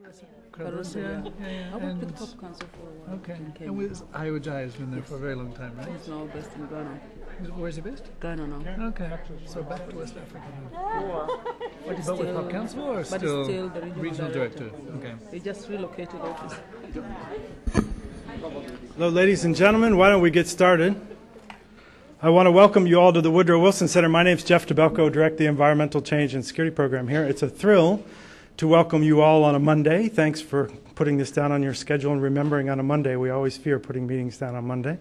I worked with Top Council for a while. Okay. In Kenya. And Ayuja has been there for a very long time, right? He's now based in Ghana. Where's he based? Ghana now. Okay. So back to West Africa. But But with Top Council or still still the regional director? Okay. He just relocated office. Hello, ladies and gentlemen. Why don't we get started? I want to welcome you all to the Woodrow Wilson Center. My name is Jeff DeBelko, direct the Environmental Change and Security Program here. It's a thrill to welcome you all on a Monday. Thanks for putting this down on your schedule and remembering on a Monday. We always fear putting meetings down on Monday.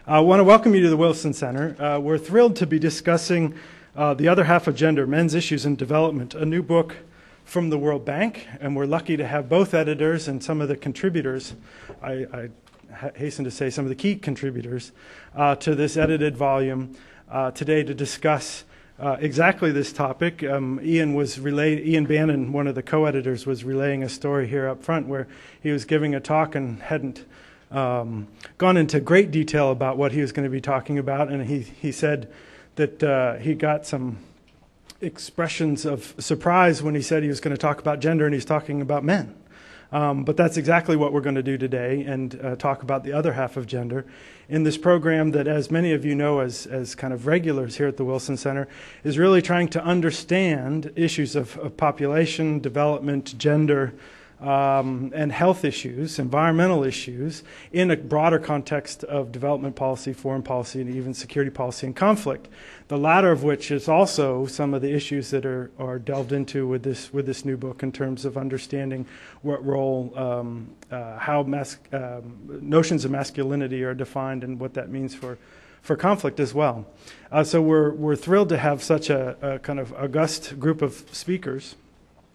I want to welcome you to the Wilson Center. We're thrilled to be discussing the other half of gender, men's issues in development, a new book from the World Bank, and we're lucky to have both editors and some of the contributors. I hasten to say some of the key contributors to this edited volume today to discuss exactly this topic. Ian Bannon, one of the co-editors, was relaying a story here up front where he was giving a talk and hadn't gone into great detail about what he was going to be talking about, and he said that he got some expressions of surprise when he said he was going to talk about gender and he's talking about men. But that's exactly what we're going to do today and talk about the other half of gender in this program that, as many of you know as kind of regulars here at the Wilson Center, is really trying to understand issues of population, development, gender, and health issues, environmental issues, in a broader context of development policy, foreign policy, and even security policy and conflict. The latter of which is also some of the issues that are delved into with this new book in terms of understanding what role, how notions of masculinity are defined and what that means for conflict as well. So we're thrilled to have such a kind of august group of speakers.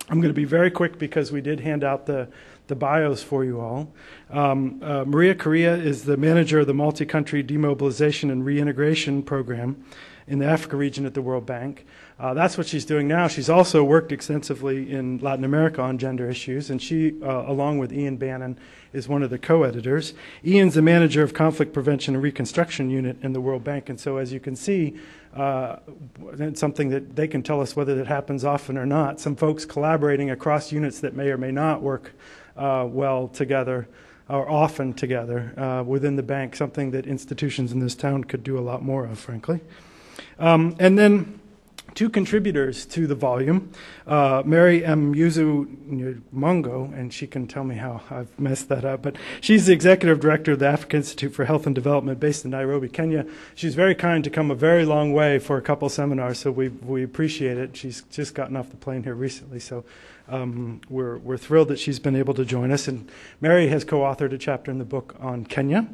I'm going to be very quick because we did hand out the bios for you all. Maria Correia is the manager of the Multi-Country Demobilization and Reintegration Program in the Africa region at the World Bank. That's what she's doing now. She's also worked extensively in Latin America on gender issues, and she, along with Ian Bannon, is one of the co-editors. Ian's the manager of Conflict Prevention and Reconstruction Unit in the World Bank, and so as you can see, it's something that they can tell us whether it happens often or not. Some folks collaborating across units that may or may not work well together or often together within the bank, something that institutions in this town could do a lot more of, frankly. And then two contributors to the volume, Mary Amuyunzu-Nyamongo, and she can tell me how I've messed that up, but she's the executive director of the African Institute for Health and Development based in Nairobi, Kenya. She's very kind to come a very long way for a couple seminars, so we appreciate it. She's just gotten off the plane here recently, so we're thrilled that she's been able to join us. And Mary has co-authored a chapter in the book on Kenya.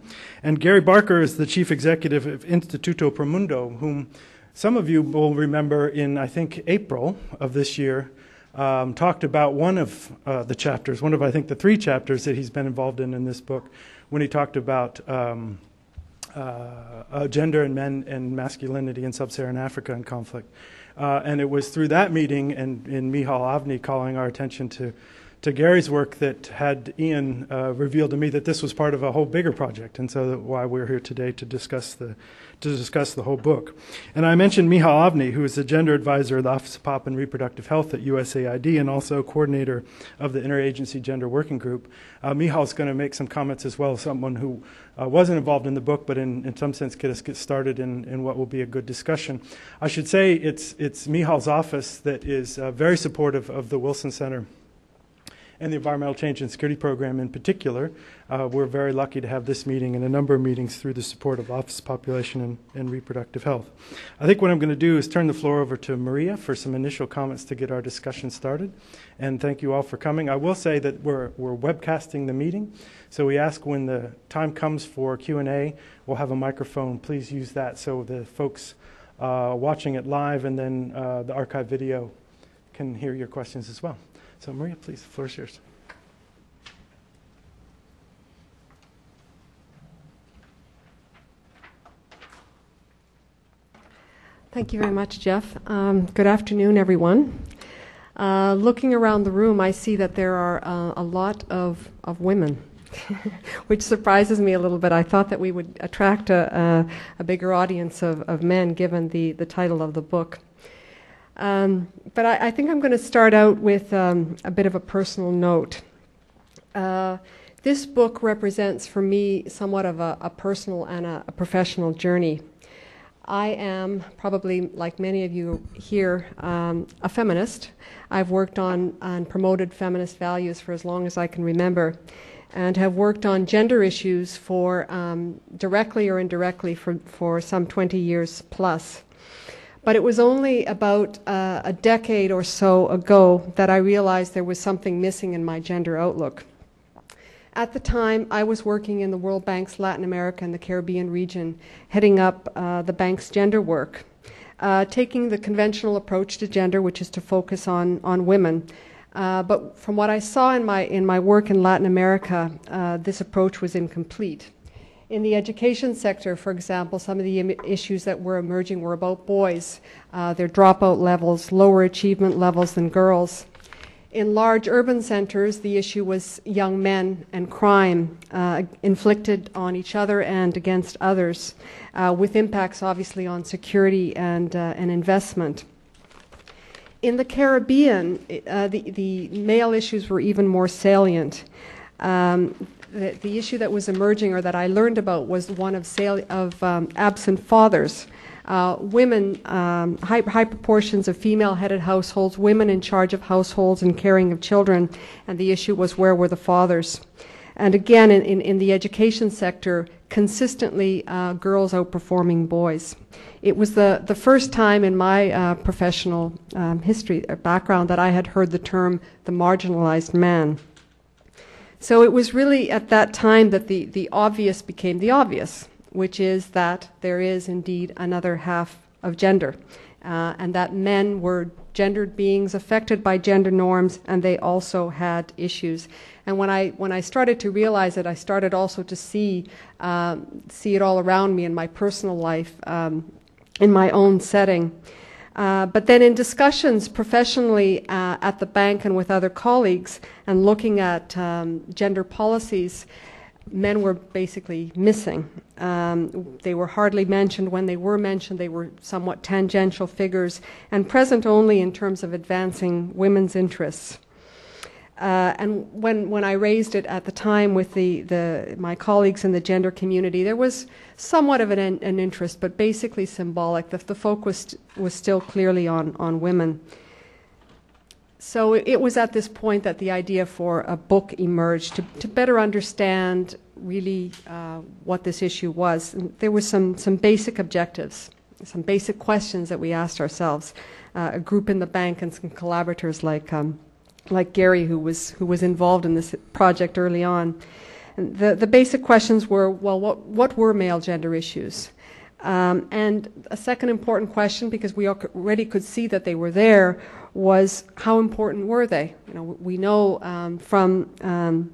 And Gary Barker is the chief executive of Instituto Promundo, whom some of you will remember in, I think, April of this year, talked about one of the chapters, one of, I think, the three chapters that he's been involved in this book, when he talked about gender and men and masculinity in sub-Saharan Africa and conflict. And it was through that meeting and in Michal Avni calling our attention to Gary's work that had Ian revealed to me that this was part of a whole bigger project, and so why we're here today to discuss the whole book. And I mentioned Michal Avni, who is the gender advisor of the Office of Pop and Reproductive Health at USAID and also coordinator of the Interagency Gender Working Group. Michal's going to make some comments as well, someone who wasn't involved in the book, but in some sense get started in what will be a good discussion. I should say it's Michal's office that is very supportive of the Wilson Center and the Environmental Change and Security Program in particular. We're very lucky to have this meeting and a number of meetings through the support of Office of Population and Reproductive Health. I think what I'm going to do is turn the floor over to Maria for some initial comments to get our discussion started. And thank you all for coming. I will say that we're webcasting the meeting, so we ask when the time comes for Q&A, we'll have a microphone. Please use that so the folks watching it live and then the archive video can hear your questions as well. So Maria, please, the floor is yours. Thank you very much, Jeff. Good afternoon, everyone. Looking around the room, I see that there are a lot of women, which surprises me a little bit. I thought that we would attract a bigger audience of men, given the title of the book. But I think I'm going to start out with a bit of a personal note. This book represents for me somewhat of a personal and a professional journey. I am, probably like many of you here, a feminist. I've worked on promoted feminist values for as long as I can remember, and have worked on gender issues for directly or indirectly for some 20 years plus. But it was only about a decade or so ago that I realized there was something missing in my gender outlook. At the time, I was working in the World Bank's Latin America and the Caribbean region, heading up the bank's gender work, taking the conventional approach to gender, which is to focus on women. But from what I saw in my work in Latin America, this approach was incomplete. In the education sector, for example, some of the issues that were emerging were about boys, their dropout levels, lower achievement levels than girls. In large urban centers, the issue was young men and crime inflicted on each other and against others, with impacts obviously on security and investment. In the Caribbean, the male issues were even more salient. The issue that was emerging, or that I learned about, was one of absent fathers. Women, high proportions of female-headed households, women in charge of households and caring of children, and the issue was where were the fathers. And again, in the education sector, consistently girls outperforming boys. It was the first time in my professional history background that I had heard the term the marginalized man. So it was really at that time that the obvious became the obvious, which is that there is indeed another half of gender, and that men were gendered beings affected by gender norms, and they also had issues. And when I started to realize it, I started also to see it all around me in my personal life, in my own setting. But then in discussions professionally at the bank and with other colleagues, and looking at gender policies, men were basically missing. They were hardly mentioned. When they were mentioned, they were somewhat tangential figures and present only in terms of advancing women's interests. And when I raised it at the time with my colleagues in the gender community, there was somewhat of an interest, but basically symbolic. The focus was still clearly on women. So it was at this point that the idea for a book emerged to better understand really what this issue was. And there were some basic objectives, some basic questions that we asked ourselves. A group in the bank and some collaborators like Gary, who was involved in this project early on. And the basic questions were, well, what were male gender issues? And a second important question, because we already could see that they were there, was how important were they? You know, we know from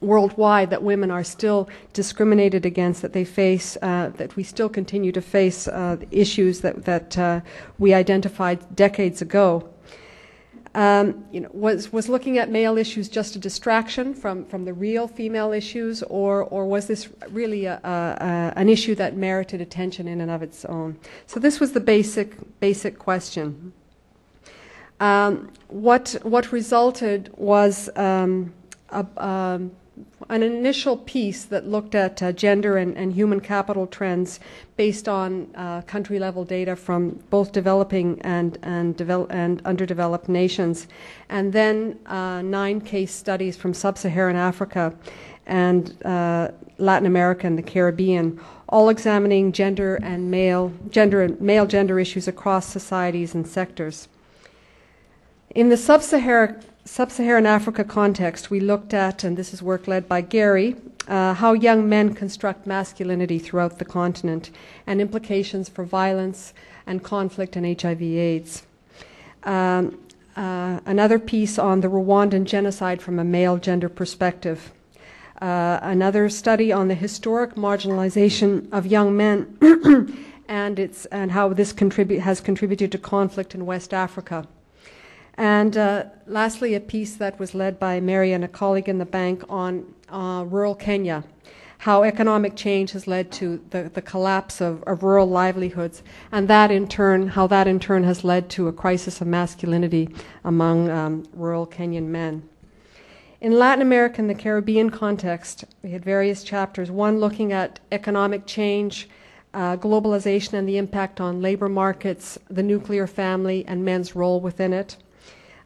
worldwide that women are still discriminated against, that they face, that we still continue to face issues that we identified decades ago. Was looking at male issues just a distraction from the real female issues, or was this really an issue that merited attention in and of its own? So this was the basic question. What resulted was an initial piece that looked at gender and human capital trends based on country-level data from both developing and underdeveloped nations, and then 9 case studies from sub-Saharan Africa and Latin America and the Caribbean, all examining male gender issues across societies and sectors. In the Sub-Saharan Africa context, we looked at, and this is work led by Gary, how young men construct masculinity throughout the continent and implications for violence and conflict and HIV/AIDS. Another piece on the Rwandan genocide from a male gender perspective. Another study on the historic marginalization of young men and how this has contributed to conflict in West Africa. And lastly, a piece that was led by Mary and a colleague in the bank on rural Kenya, how economic change has led to the collapse of rural livelihoods, and how that in turn has led to a crisis of masculinity among rural Kenyan men. In Latin America and the Caribbean context, we had various chapters, one looking at economic change, globalization and the impact on labor markets, the nuclear family and men's role within it.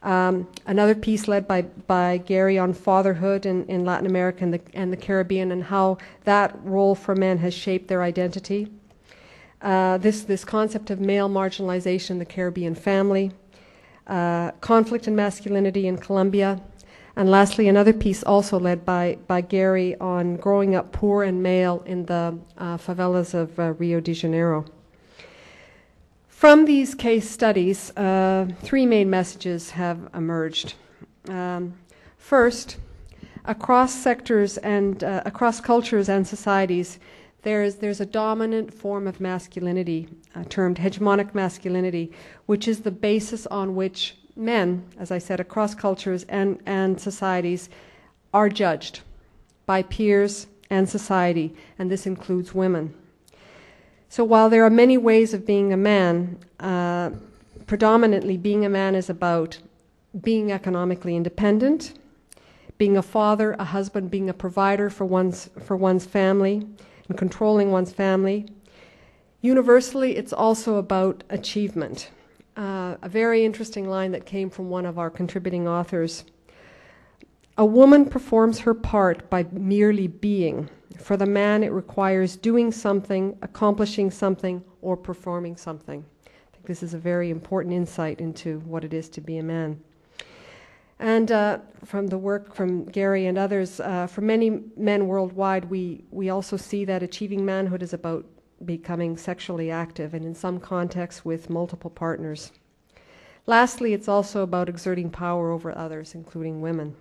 Another piece led by Gary on fatherhood in Latin America and the Caribbean and how that role for men has shaped their identity. This concept of male marginalization in the Caribbean family, conflict and masculinity in Colombia, and lastly another piece also led by Gary on growing up poor and male in the favelas of Rio de Janeiro. From these case studies, three main messages have emerged. First, across sectors and across cultures and societies, there's a dominant form of masculinity, termed hegemonic masculinity, which is the basis on which men, as I said, across cultures and societies, are judged by peers and society, and this includes women. So while there are many ways of being a man, predominantly being a man is about being economically independent, being a father, a husband, being a provider for one's family, and controlling one's family. Universally, it's also about achievement. A very interesting line that came from one of our contributing authors. A woman performs her part by merely being. For the man, it requires doing something, accomplishing something, or performing something. I think this is a very important insight into what it is to be a man. And from the work from Gary and others, for many men worldwide, we also see that achieving manhood is about becoming sexually active, and in some contexts with multiple partners. Lastly, it's also about exerting power over others, including women.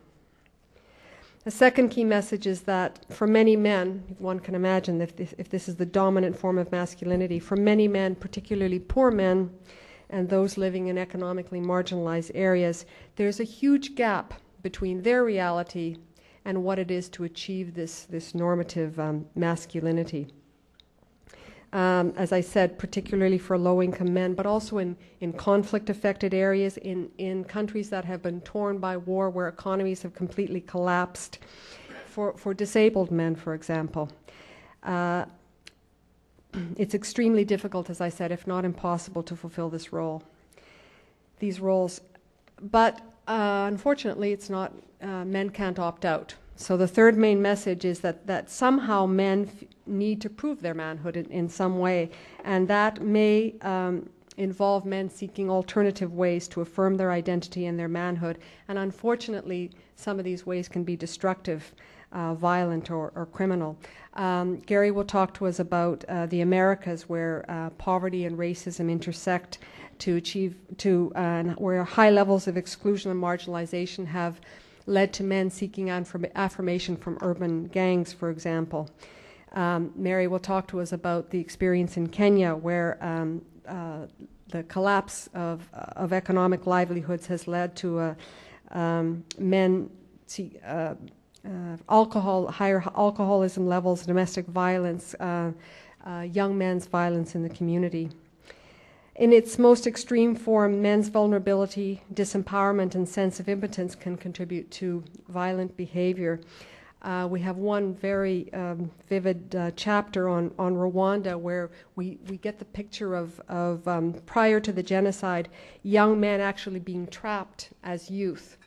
The second key message is that for many men, one can imagine if this is the dominant form of masculinity, for many men, particularly poor men and those living in economically marginalized areas, there's a huge gap between their reality and what it is to achieve this normative masculinity. As I said, particularly for low-income men, but also in conflict-affected areas, in countries that have been torn by war, where economies have completely collapsed, for disabled men, for example. It's extremely difficult, as I said, if not impossible, to fulfill these roles. But unfortunately, it's not, men can't opt out. So the third main message is that somehow men need to prove their manhood in some way, and that may involve men seeking alternative ways to affirm their identity and their manhood. And unfortunately, some of these ways can be destructive, violent, or criminal. Gary will talk to us about the Americas, where poverty and racism intersect where high levels of exclusion and marginalization have led to men seeking affirmation from urban gangs, for example. Mary will talk to us about the experience in Kenya, where the collapse of economic livelihoods has led to men higher alcoholism levels, domestic violence, young men's violence in the community. In its most extreme form, men's vulnerability, disempowerment, and sense of impotence can contribute to violent behavior. We have one very vivid chapter on Rwanda, where we get the picture of prior to the genocide, young men actually being trapped as youth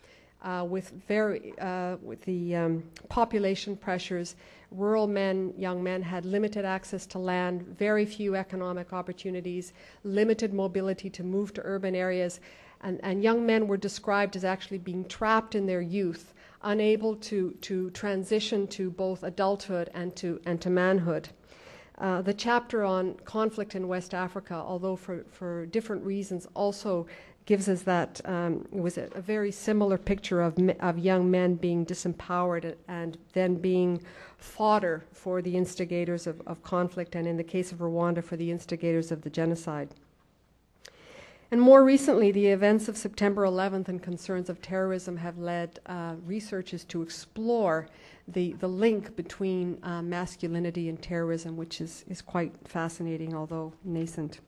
with the population pressures. Rural men, young men, had limited access to land, very few economic opportunities, limited mobility to move to urban areas, and young men were described as actually being trapped in their youth, unable to transition to both adulthood and to manhood. The chapter on conflict in West Africa, although for different reasons, also gives us that it was a very similar picture of young men being disempowered and then being fodder for the instigators of conflict, and in the case of Rwanda, for the instigators of the genocide. And more recently, the events of September 11th and concerns of terrorism have led researchers to explore the link between masculinity and terrorism, which is quite fascinating, although nascent.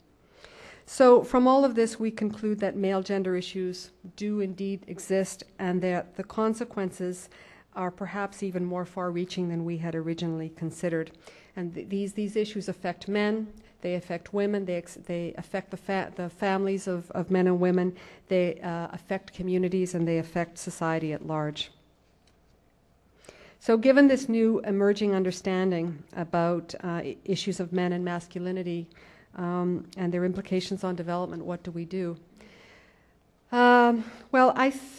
So from all of this, we conclude that male gender issues do indeed exist, and that the consequences are perhaps even more far-reaching than we had originally considered. And these issues affect men, they affect women, they affect the families of men and women, they affect communities, and they affect society at large. So given this new emerging understanding about issues of men and masculinity and their implications on development, what do we do? Well,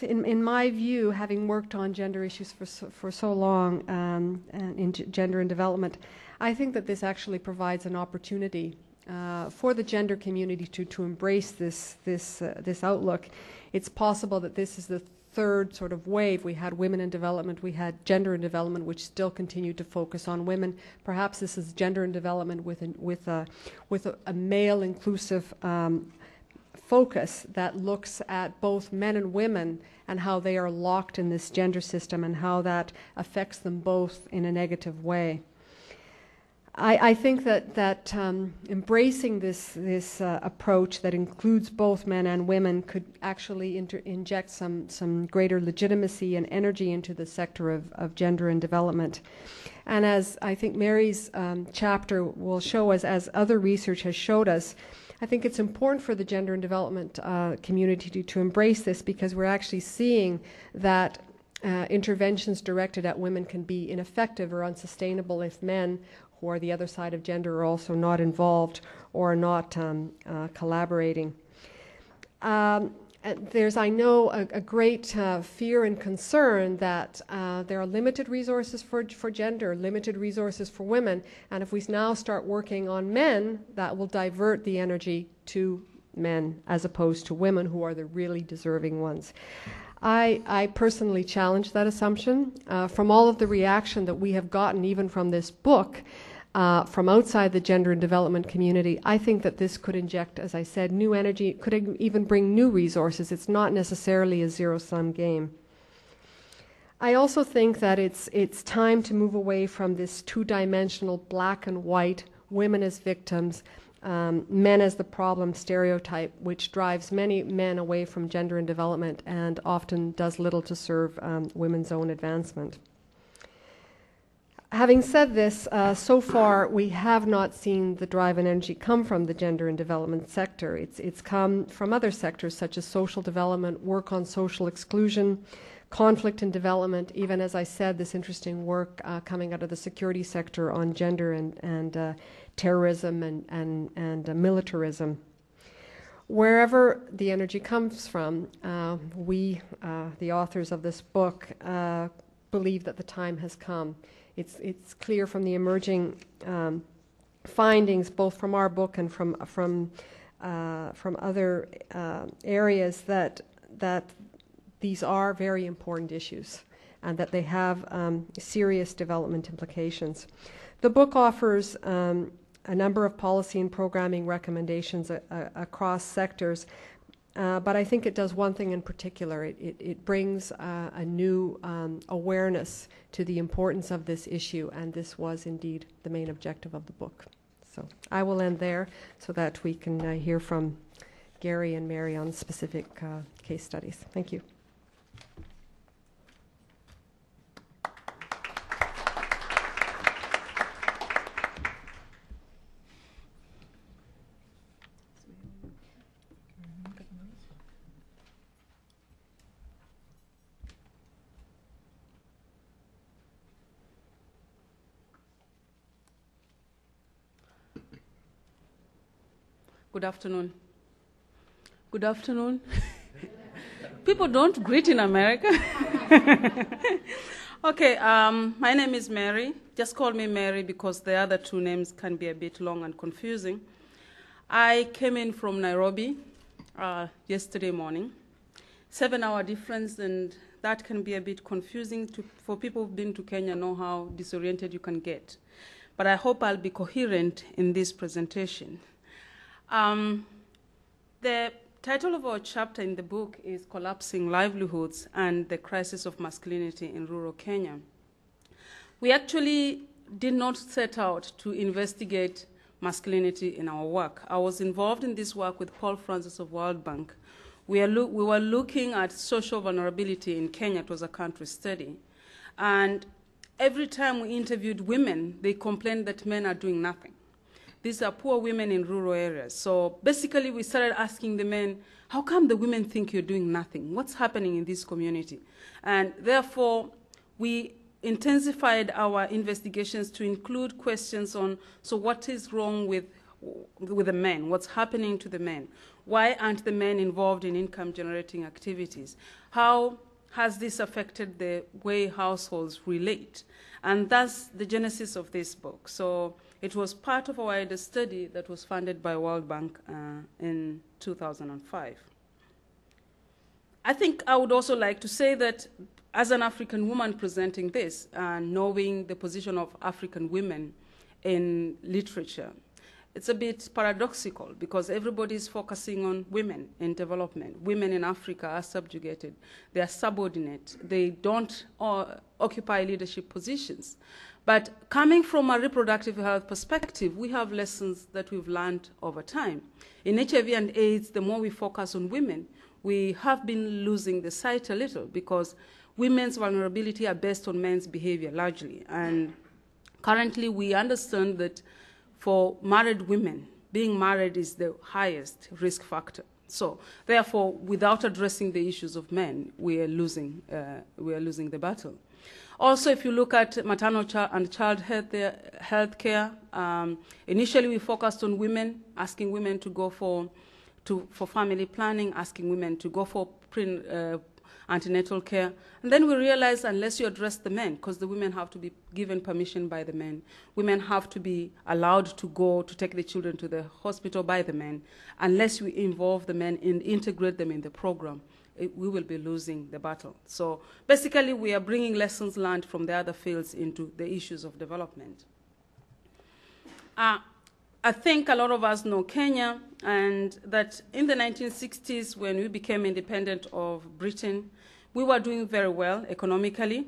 in my view, having worked on gender issues for so long and in gender and development, I think that this actually provides an opportunity for the gender community to embrace this outlook. It's possible that this is the third sort of wave. We had women in development, we had gender in development, which still continued to focus on women. Perhaps this is gender in development with a male inclusive focus that looks at both men and women and how they are locked in this gender system and how that affects them both in a negative way. I think that embracing this approach that includes both men and women could actually inject some greater legitimacy and energy into the sector of gender and development. And as I think Mary's chapter will show us, as other research has showed us, I think it's important for the gender and development community to embrace this, because we're actually seeing that interventions directed at women can be ineffective or unsustainable if men who are the other side of gender are also not involved or not collaborating. There's, I know, a great fear and concern that there are limited resources for gender, limited resources for women, and if we now start working on men, that will divert the energy to men as opposed to women, who are the really deserving ones. I personally challenge that assumption. From all of the reaction that we have gotten, even from this book, from outside the gender and development community, I think that this could inject, as I said, new energy, could even bring new resources. It's not necessarily a zero-sum game. I also think that it's time to move away from this two-dimensional black and white, women as victims, men as the problem stereotype, which drives many men away from gender and development and often does little to serve women's own advancement. Having said this, so far we have not seen the drive and energy come from the gender and development sector. It's come from other sectors such as social development, work on social exclusion, conflict and development, even, as I said, this interesting work coming out of the security sector on gender and terrorism and militarism. Wherever the energy comes from, we, the authors of this book, believe that the time has come. It's clear from the emerging findings, both from our book and from other areas, that these are very important issues and that they have serious development implications. The book offers a number of policy and programming recommendations across sectors, but I think it does one thing in particular. It brings a new awareness to the importance of this issue, and this was indeed the main objective of the book. So I will end there so that we can hear from Gary and Mary on specific case studies. Thank you. Good afternoon. Good afternoon. People don't greet in America. Okay, my name is Mary. Just call me Mary because the other two names can be a bit long and confusing. I came in from Nairobi yesterday morning. 7-hour difference, and that can be a bit confusing for people who've been to Kenya, know how disoriented you can get. But I hope I'll be coherent in this presentation. The title of our chapter in the book is Collapsing Livelihoods and the Crisis of Masculinity in Rural Kenya. We actually did not set out to investigate masculinity in our work. I was involved in this work with Paul Francis of World Bank. We were looking at social vulnerability in Kenya. It was a country study. And every time we interviewed women, they complained that men are doing nothing. These are poor women in rural areas. So basically, we started asking the men, how come the women think you're doing nothing? What's happening in this community? And therefore, we intensified our investigations to include questions on, so what is wrong with the men? What's happening to the men? Why aren't the men involved in income-generating activities? How has this affected the way households relate? And that's the genesis of this book. So it was part of a wider study that was funded by World Bank in 2005. I think I would also like to say that as an African woman presenting this, and knowing the position of African women in literature, it's a bit paradoxical because everybody is focusing on women in development. Women in Africa are subjugated. They are subordinate. They don't occupy leadership positions. But coming from a reproductive health perspective, we have lessons that we've learned over time. In HIV and AIDS, the more we focus on women, we have been losing the sight a little because women's vulnerability are based on men's behavior largely. And currently, we understand that for married women, being married is the highest risk factor. So, therefore, without addressing the issues of men, we are losing the battle. Also, if you look at maternal and child health care, initially we focused on women, asking women to go for family planning, asking women to go for antenatal care. And then we realized unless you address the men, because the women have to be given permission by the men, women have to be allowed to go to take the children to the hospital by the men, unless we involve the men and integrate them in the program, we will be losing the battle. So basically, we are bringing lessons learned from the other fields into the issues of development. I think a lot of us know Kenya, and that in the 1960s, when we became independent of Britain, we were doing very well economically,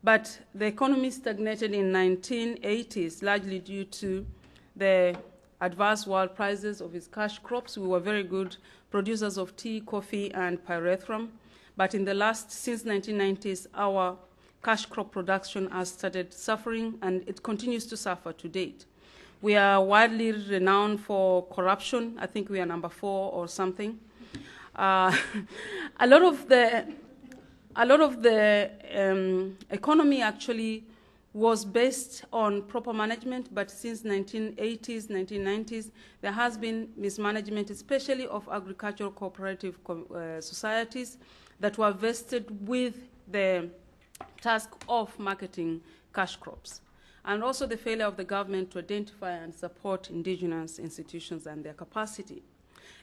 but the economy stagnated in 1980s, largely due to the adverse world prices of its cash crops. We were very good producers of tea, coffee, and pyrethrum, but in the since 1990s, our cash crop production has started suffering, and it continues to suffer to date. We are widely renowned for corruption. I think we are number 4 or something. A lot of the economy actually was based on proper management, but since 1980s, 1990s, there has been mismanagement, especially of agricultural cooperative societies that were vested with the task of marketing cash crops, and also the failure of the government to identify and support indigenous institutions and their capacity.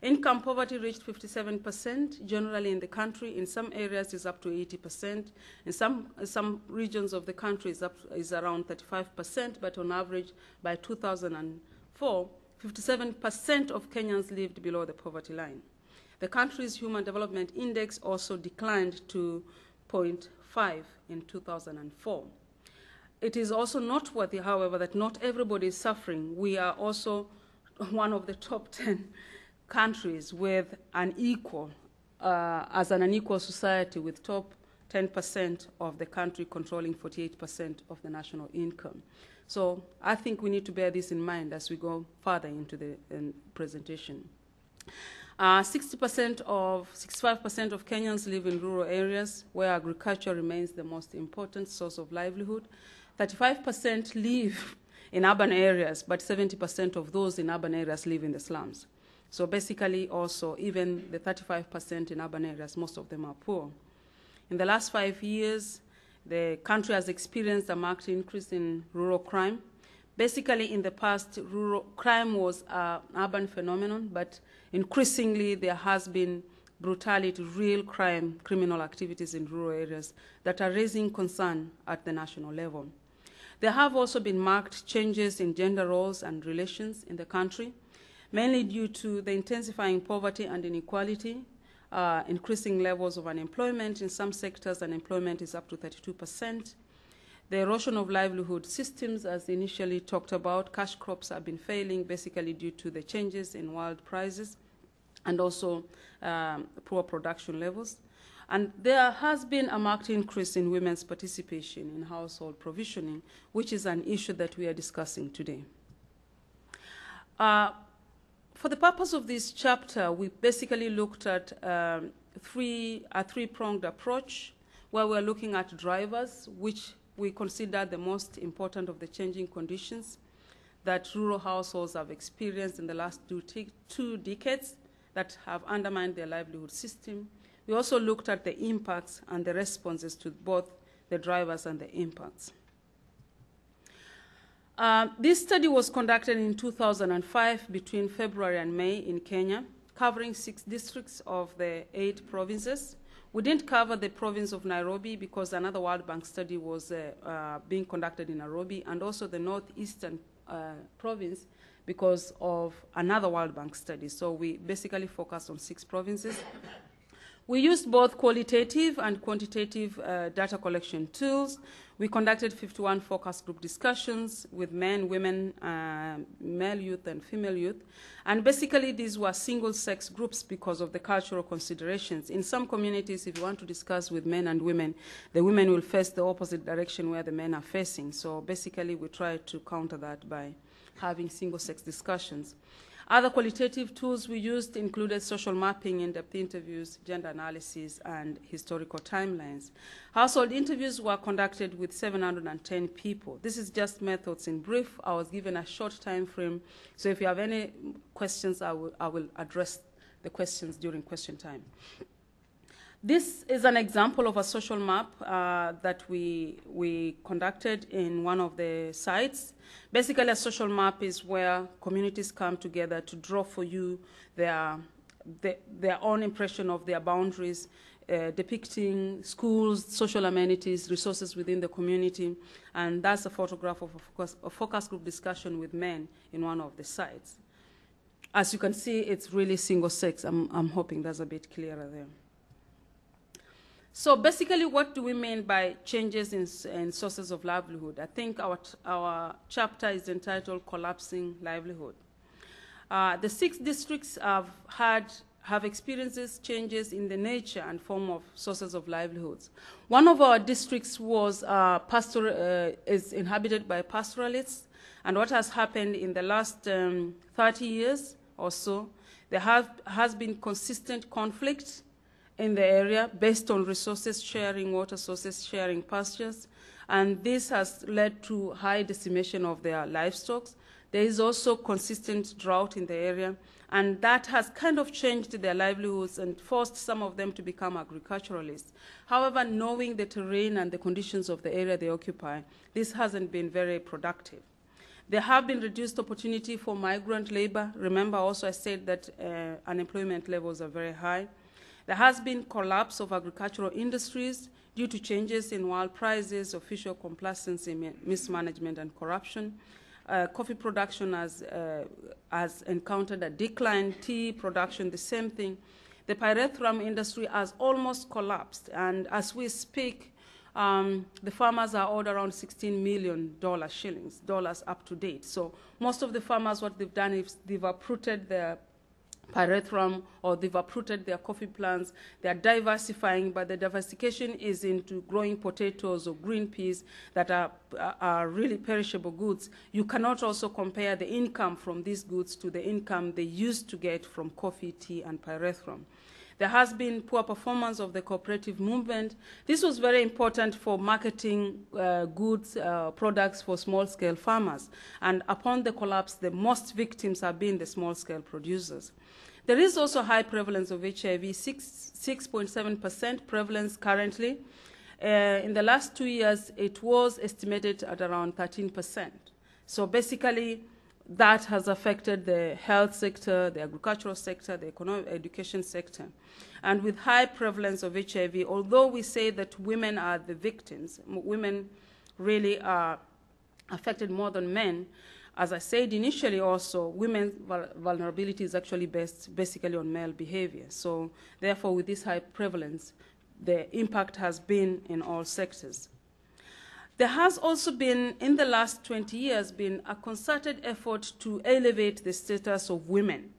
Income poverty reached 57% generally in the country. In some areas, it's up to 80%. In some regions of the country, is around 35%, but on average, by 2004, 57% of Kenyans lived below the poverty line. The country's Human Development Index also declined to 0.5 in 2004. It is also noteworthy, however, that not everybody is suffering. We are also one of the top 10 countries with an unequal society, with top 10% of the country controlling 48% of the national income. So I think we need to bear this in mind as we go further into the presentation. 65% of Kenyans live in rural areas where agriculture remains the most important source of livelihood. 35% live in urban areas, but 70% of those in urban areas live in the slums. So basically also, even the 35% in urban areas, most of them are poor. In the last 5 years, the country has experienced a marked increase in rural crime. Basically, in the past, rural crime was an urban phenomenon, but increasingly there has been brutality, real crime, criminal activities in rural areas that are raising concern at the national level. There have also been marked changes in gender roles and relations in the country, mainly due to the intensifying poverty and inequality, increasing levels of unemployment. In some sectors, unemployment is up to 32%. The erosion of livelihood systems, as initially talked about, cash crops have been failing basically due to the changes in world prices and also poor production levels. And there has been a marked increase in women's participation in household provisioning, which is an issue that we are discussing today. For the purpose of this chapter, we basically looked at a three-pronged approach where we're looking at drivers, which we consider the most important of the changing conditions that rural households have experienced in the last two decades that have undermined their livelihood system. We also looked at the impacts and the responses to both the drivers and the impacts. This study was conducted in 2005 between February and May in Kenya, covering 6 districts of the 8 provinces. We didn't cover the province of Nairobi because another World Bank study was being conducted in Nairobi, and also the northeastern province because of another World Bank study. So we basically focused on 6 provinces. We used both qualitative and quantitative data collection tools. We conducted 51 focus group discussions with men, women, male youth, and female youth. And basically, these were single-sex groups because of the cultural considerations. In some communities, if you want to discuss with men and women, the women will face the opposite direction where the men are facing. So basically, we try to counter that by having single-sex discussions. Other qualitative tools we used included social mapping, in-depth interviews, gender analysis, and historical timelines. Household interviews were conducted with 710 people. This is just methods in brief. I was given a short time frame, so if you have any questions, I will address the questions during question time. This is an example of a social map that we conducted in one of the sites. Basically, a social map is where communities come together to draw for you their own impression of their boundaries, depicting schools, social amenities, resources within the community. And that's a photograph of a focus group discussion with men in one of the sites. As you can see, it's really single sex. I'm hoping that's a bit clearer there. So basically, what do we mean by changes in sources of livelihood? I think our chapter is entitled Collapsing Livelihood. The 6 districts have experienced changes in the nature and form of sources of livelihoods. One of our districts is inhabited by pastoralists, and what has happened in the last 30 years or so, there has been consistent conflict in the area based on resources sharing, water sources sharing, pastures, and this has led to high decimation of their livestock. There is also consistent drought in the area, and that has kind of changed their livelihoods and forced some of them to become agriculturalists. However, knowing the terrain and the conditions of the area they occupy, this hasn't been very productive. There have been reduced opportunity for migrant labor. Remember also I said that unemployment levels are very high. There has been collapse of agricultural industries due to changes in world prices, official complacency, mismanagement, and corruption. Coffee production has encountered a decline. Tea production, the same thing. The pyrethrum industry has almost collapsed, and as we speak, the farmers are owed around $16 million dollars up to date. So most of the farmers, what they've done is they've uprooted their pyrethrum, or they've uprooted their coffee plants. They are diversifying, but the diversification is into growing potatoes or green peas that are really perishable goods. You cannot also compare the income from these goods to the income they used to get from coffee, tea, and pyrethrum. There has been poor performance of the cooperative movement. This was very important for marketing goods, products for small-scale farmers. And upon the collapse, the most victims have been the small-scale producers. There is also high prevalence of HIV, 6.7% prevalence currently. In the last 2 years, it was estimated at around 13%. So basically, that has affected the health sector, the agricultural sector, the economic education sector. And with high prevalence of HIV, although we say that women are the victims, women really are affected more than men, as I said initially also, women's vulnerability is actually based basically on male behavior. So therefore, with this high prevalence, the impact has been in all sectors. There has also been, in the last 20 years, been a concerted effort to elevate the status of women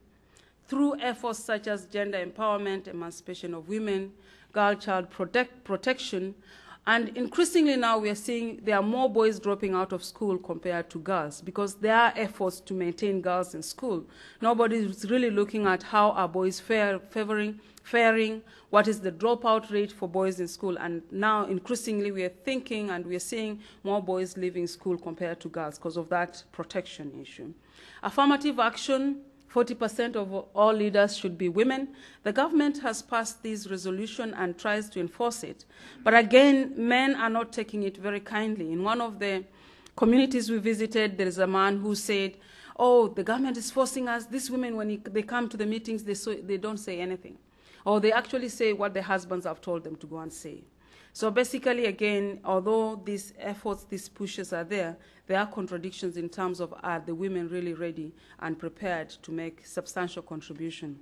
through efforts such as gender empowerment, emancipation of women, girl-child protection, and increasingly now we are seeing there are more boys dropping out of school compared to girls because there are efforts to maintain girls in school. Nobody is really looking at how are boys faring, what is the dropout rate for boys in school, and now increasingly we are thinking and we are seeing more boys leaving school compared to girls because of that protection issue. Affirmative action, 40% of all leaders should be women. The government has passed this resolution and tries to enforce it. But again, men are not taking it very kindly. In one of the communities we visited, there is a man who said, oh, the government is forcing us. These women, when they come to the meetings, they don't say anything. Or they actually say what their husbands have told them to go and say. So basically, again, although these efforts, these pushes are there are contradictions in terms of are the women really ready and prepared to make substantial contribution.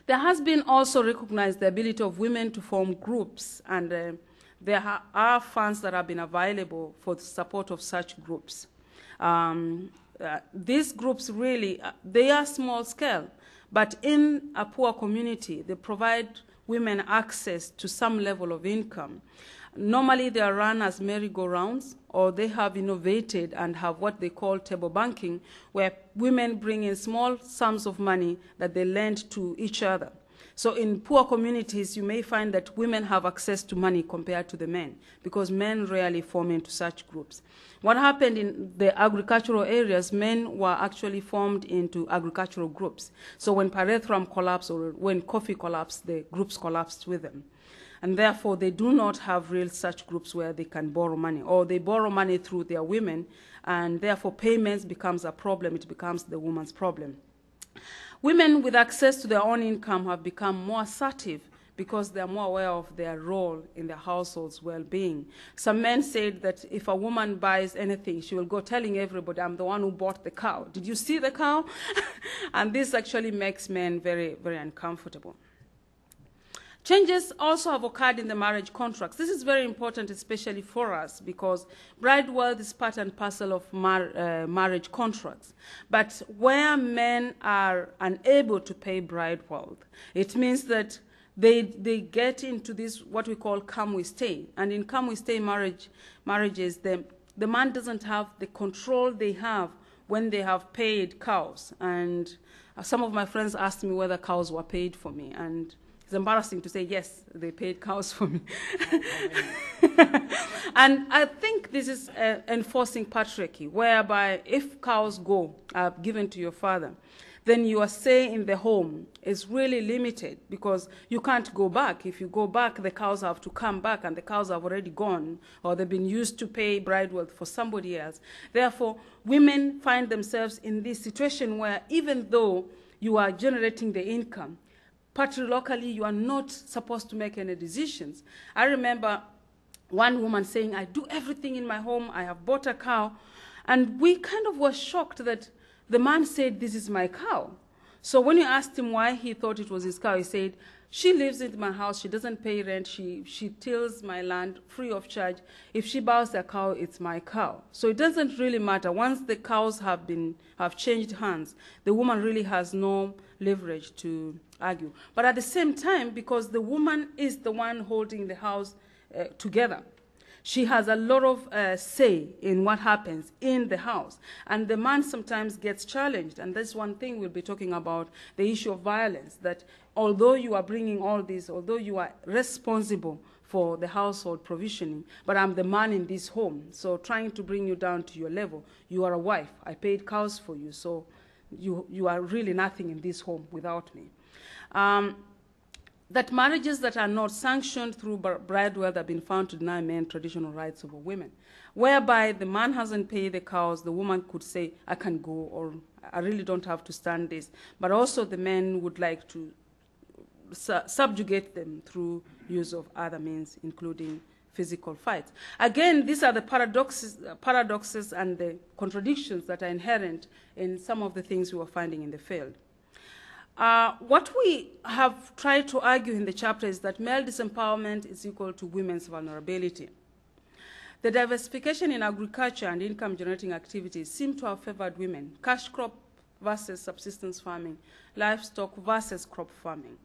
There has been also recognized the ability of women to form groups, and there are funds that have been available for the support of such groups. These groups really, they are small scale, but in a poor community, they provide women access to some level of income. Normally, they are run as merry-go-rounds, or they have innovated and have what they call table banking, where women bring in small sums of money that they lend to each other. So in poor communities, you may find that women have access to money compared to the men, because men rarely form into such groups. What happened in the agricultural areas, men were actually formed into agricultural groups. So when pyrethrum collapsed or when coffee collapsed, the groups collapsed with them. And therefore, they do not have real such groups where they can borrow money, or they borrow money through their women, and therefore payments becomes a problem. It becomes the woman's problem. Women with access to their own income have become more assertive because they're more aware of their role in their household's well-being. Some men said that if a woman buys anything, she will go telling everybody, I'm the one who bought the cow. Did you see the cow? And this actually makes men very, very uncomfortable. Changes also have occurred in the marriage contracts. This is very important, especially for us, because bride wealth is part and parcel of marriage contracts. But where men are unable to pay bride wealth, it means that they get into this, what we call come we stay. And in come we stay marriages, the man doesn't have the control they have when they have paid cows. And some of my friends asked me whether cows were paid for me. And it's embarrassing to say, yes, they paid cows for me. And I think this is enforcing patriarchy, whereby if cows are given to your father, then your say in the home is really limited because you can't go back. If you go back, the cows have to come back, and the cows have already gone, or they've been used to pay bride wealth for somebody else. Therefore, women find themselves in this situation where even though you are generating the income, patriarchally, you are not supposed to make any decisions. I remember one woman saying, I do everything in my home, I have bought a cow, and we kind of were shocked that the man said, this is my cow. So when you asked him why he thought it was his cow, he said, she lives in my house, she doesn't pay rent, she tills my land free of charge. If she buys a cow, it's my cow. So it doesn't really matter. Once the cows have changed hands, the woman really has no leverage to argue. But at the same time, because the woman is the one holding the house together, she has a lot of say in what happens in the house. And the man sometimes gets challenged. And that's one thing we'll be talking about, the issue of violence, that although you are bringing all this, although you are responsible for the household provisioning, but I'm the man in this home, so trying to bring you down to your level. You are a wife. I paid cows for you, so you are really nothing in this home without me. That marriages that are not sanctioned through bride wealth have been found to deny men traditional rights over women, whereby the man hasn't paid the cows, the woman could say, I can go, or I really don't have to stand this. But also the men would like to subjugate them through use of other means, including physical fights. Again, these are the paradoxes and the contradictions that are inherent in some of the things we are finding in the field. What we have tried to argue in the chapter is that male disempowerment is equal to women's vulnerability. The diversification in agriculture and income-generating activities seem to have favored women: cash crop versus subsistence farming, livestock versus crop farming.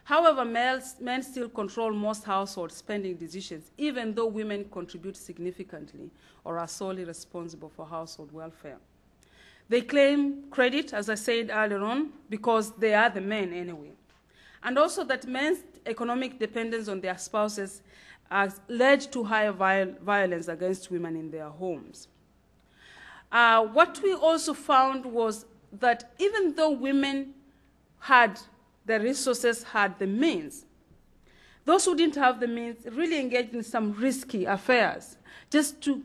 However, men still control most household spending decisions, even though women contribute significantly or are solely responsible for household welfare. They claim credit, as I said earlier on, because they are the men anyway. And also that men's economic dependence on their spouses has led to higher violence against women in their homes. What we also found was that even though women had the resources, had the means, those who didn't have the means really engaged in some risky affairs just to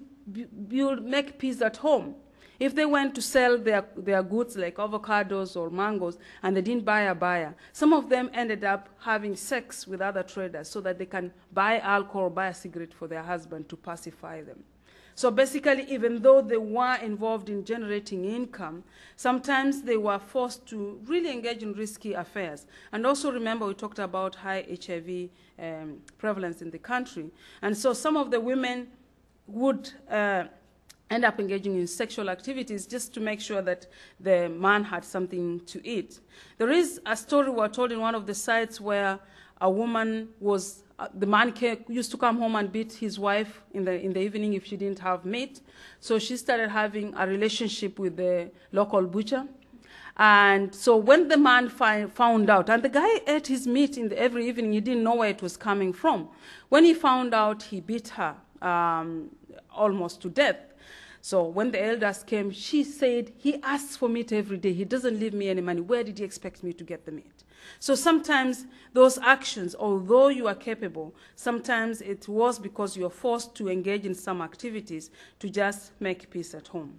make peace at home. If they went to sell their goods like avocados or mangoes and they didn't buy a buyer, some of them ended up having sex with other traders so that they can buy alcohol or buy a cigarette for their husband to pacify them. So basically, even though they were involved in generating income, sometimes they were forced to really engage in risky affairs. And also remember, we talked about high HIV prevalence in the country. And so some of the women would end up engaging in sexual activities just to make sure that the man had something to eat. There is a story we were told in one of the sites where a woman was, the man used to come home and beat his wife in the evening if she didn't have meat. So she started having a relationship with the local butcher. And so when the man found out, and the guy ate his meat every evening, he didn't know where it was coming from. When he found out, he beat her almost to death. So when the elders came, she said, he asks for meat every day. He doesn't leave me any money. Where did he expect me to get the meat? So sometimes those actions, although you are capable, sometimes it was because you are forced to engage in some activities to just make peace at home.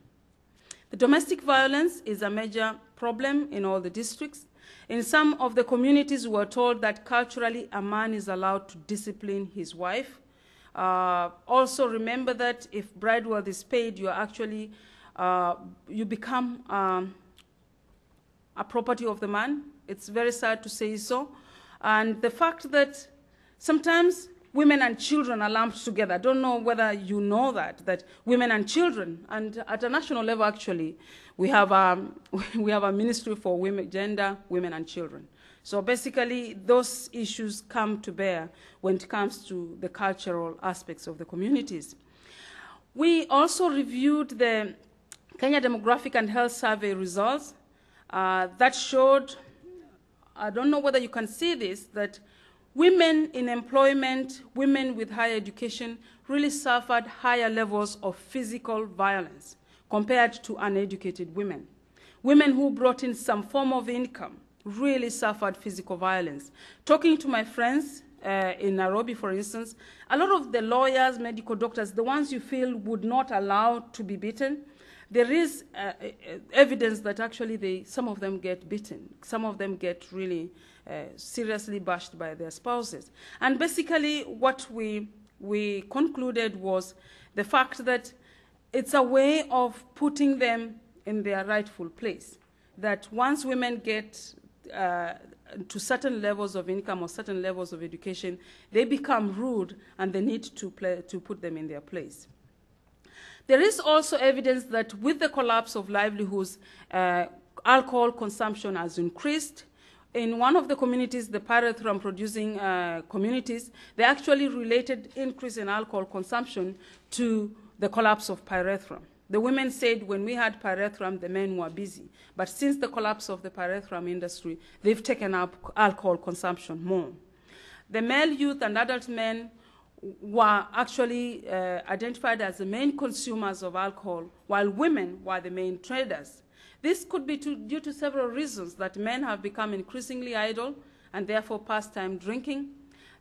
The domestic violence is a major problem in all the districts. In some of the communities, we were told that culturally a man is allowed to discipline his wife. Also remember that if bride worth is paid, you are actually, you become a property of the man. It's very sad to say so. And the fact that sometimes women and children are lumped together. I don't know whether you know that women and children, and at a national level actually, we have a ministry for women, gender, women and children. So basically, those issues come to bear when it comes to the cultural aspects of the communities. We also reviewed the Kenya Demographic and Health Survey results that showed, I don't know whether you can see this, that women in employment, women with higher education really suffered higher levels of physical violence compared to uneducated women. Women who brought in some form of income really suffered physical violence. Talking to my friends in Nairobi, for instance, a lot of the lawyers, medical doctors, the ones you feel would not allow to be beaten, there is evidence that actually some of them get beaten. Some of them get really seriously bashed by their spouses. And basically what we concluded was the fact that it's a way of putting them in their rightful place. That once women get to certain levels of income or certain levels of education, they become rude and they need to put them in their place. There is also evidence that with the collapse of livelihoods, alcohol consumption has increased. In one of the communities, the pyrethrum producing communities, they actually related increase in alcohol consumption to the collapse of pyrethrum. The women said when we had pyrethrum, the men were busy. But since the collapse of the pyrethrum industry, they've taken up alcohol consumption more. The male youth and adult men were actually identified as the main consumers of alcohol, while women were the main traders. This could be due to several reasons: that men have become increasingly idle and therefore pastime drinking,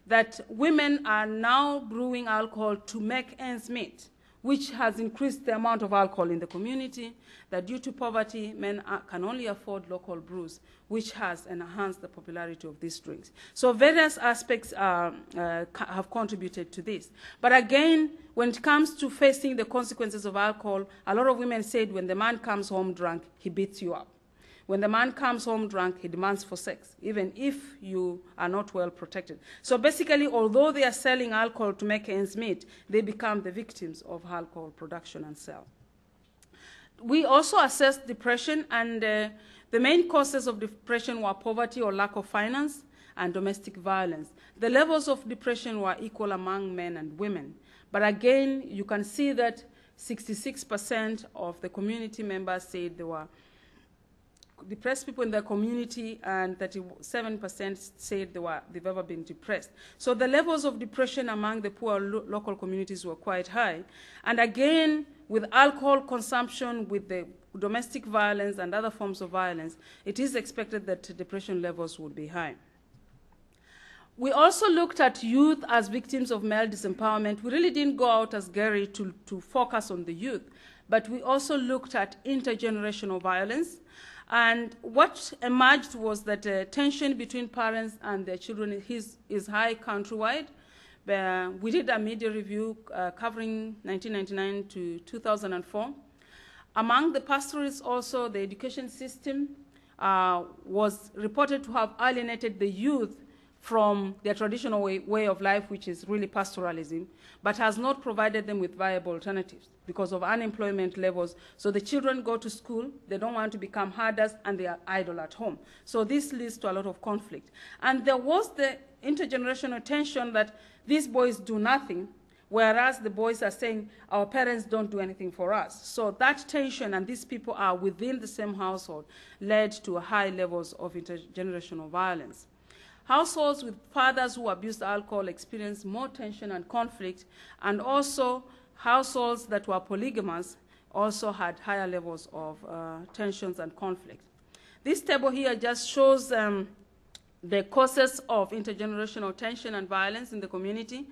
that women are now brewing alcohol to make ends meet, which has increased the amount of alcohol in the community, that due to poverty, men can only afford local brews, which has enhanced the popularity of these drinks. So various aspects have contributed to this. But again, when it comes to facing the consequences of alcohol, a lot of women said when the man comes home drunk, he beats you up. When the man comes home drunk, he demands for sex, even if you are not well protected. So basically, although they are selling alcohol to make ends meet, they become the victims of alcohol production and sale. We also assessed depression, and the main causes of depression were poverty or lack of finance and domestic violence. The levels of depression were equal among men and women. But again, you can see that 66% of the community members said they were depressed people in their community, and 37% said they've ever been depressed. So the levels of depression among the poor local communities were quite high. And again, with alcohol consumption, with the domestic violence and other forms of violence, it is expected that depression levels would be high. We also looked at youth as victims of male disempowerment. We really didn't go out as Gary to focus on the youth, but we also looked at intergenerational violence. And what emerged was that tension between parents and their children is high countrywide. We did a media review covering 1999 to 2004. Among the pastoralists also, the education system was reported to have alienated the youth from their traditional way of life, which is really pastoralism, but has not provided them with viable alternatives because of unemployment levels. So the children go to school, they don't want to become herders, and they are idle at home. So this leads to a lot of conflict. And there was the intergenerational tension that these boys do nothing, whereas the boys are saying, our parents don't do anything for us. So that tension, and these people are within the same household, led to high levels of intergenerational violence. Households with fathers who abused alcohol experienced more tension and conflict, and also households that were polygamous also had higher levels of tensions and conflict. This table here just shows the causes of intergenerational tension and violence in the community.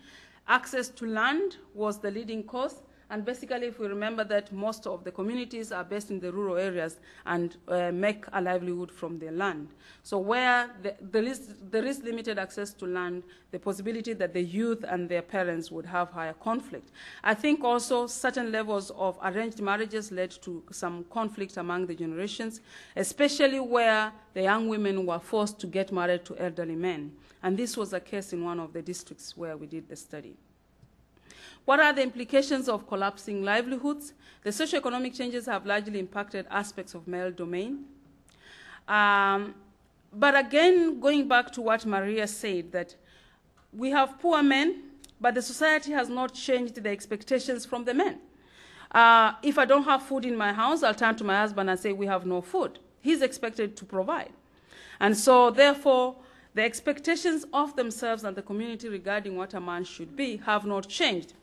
Access to land was the leading cause. And basically, if we remember that most of the communities are based in the rural areas and make a livelihood from their land. So where there is limited access to land, the possibility that the youth and their parents would have higher conflict. I think also certain levels of arranged marriages led to some conflict among the generations, especially where the young women were forced to get married to elderly men. And this was a case in one of the districts where we did the study. What are the implications of collapsing livelihoods? The socioeconomic changes have largely impacted aspects of male domain. But again, going back to what Maria said, that we have poor men, but the society has not changed the expectations from the men. If I don't have food in my house, I'll turn to my husband and say, we have no food. He's expected to provide. And so therefore, the expectations of themselves and the community regarding what a man should be have not changed.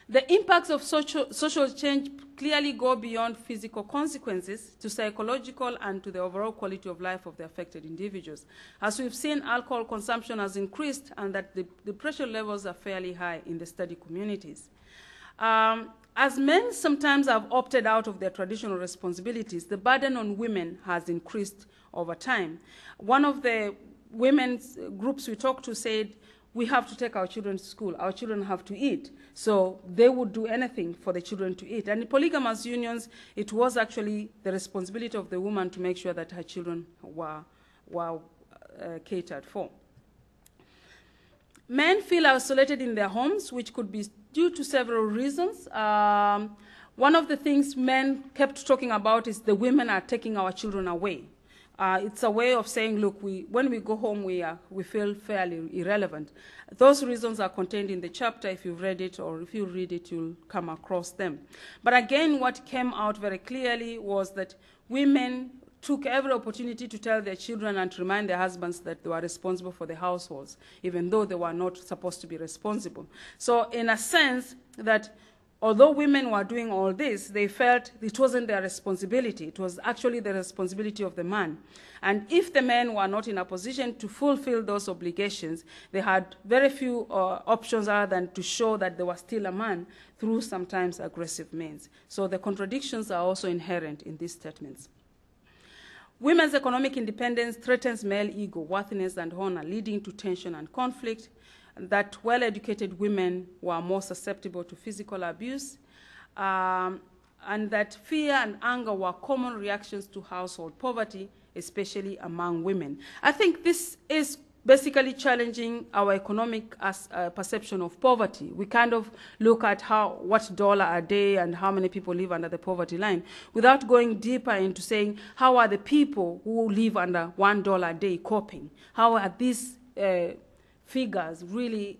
The impacts of social change clearly go beyond physical consequences to psychological and to the overall quality of life of the affected individuals. As we've seen, alcohol consumption has increased and that the depression levels are fairly high in the study communities. As men sometimes have opted out of their traditional responsibilities, the burden on women has increased over time. One of the women's groups we talked to said, we have to take our children to school. Our children have to eat. So they would do anything for the children to eat. And in polygamous unions, it was actually the responsibility of the woman to make sure that her children were catered for. Men feel isolated in their homes, which could be due to several reasons. One of the things men kept talking about is the women are taking our children away. It's a way of saying, look, when we go home, we feel fairly irrelevant. Those reasons are contained in the chapter. If you've read it or if you read it, you'll come across them. But again, what came out very clearly was that women took every opportunity to tell their children and to remind their husbands that they were responsible for the households, even though they were not supposed to be responsible. So in a sense that although women were doing all this, they felt it wasn't their responsibility. It was actually the responsibility of the man. And if the men were not in a position to fulfill those obligations, they had very few options other than to show that they were still a man through sometimes aggressive means. So the contradictions are also inherent in these statements. Women's economic independence threatens male ego, worthiness, and honor, leading to tension and conflict. That well-educated women were more susceptible to physical abuse. and that fear and anger were common reactions to household poverty, especially among women. I think this is basically challenging our economic perception of poverty. We kind of look at what dollar a day and how many people live under the poverty line without going deeper into saying how are the people who live under $1 a day coping? How are these figures really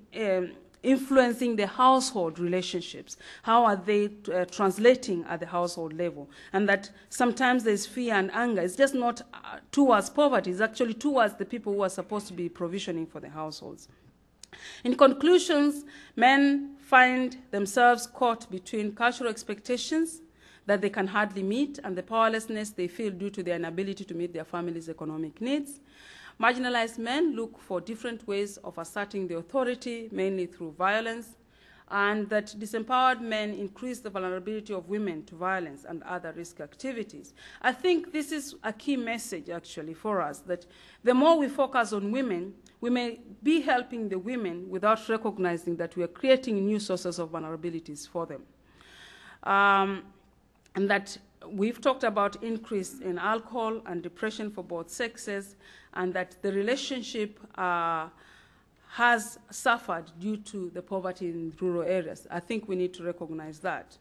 influencing the household relationships? How are they translating at the household level? And that sometimes there's fear and anger. It's just not towards poverty, it's actually towards the people who are supposed to be provisioning for the households. In conclusions, men find themselves caught between cultural expectations that they can hardly meet and the powerlessness they feel due to their inability to meet their family's economic needs. Marginalized men look for different ways of asserting their authority, mainly through violence, and that disempowered men increase the vulnerability of women to violence and other risk activities. I think this is a key message, actually, for us, that the more we focus on women, we may be helping the women without recognizing that we are creating new sources of vulnerabilities for them. And that we've talked about increase in alcohol and depression for both sexes, and that the relationship has suffered due to the poverty in rural areas. I think we need to recognize that.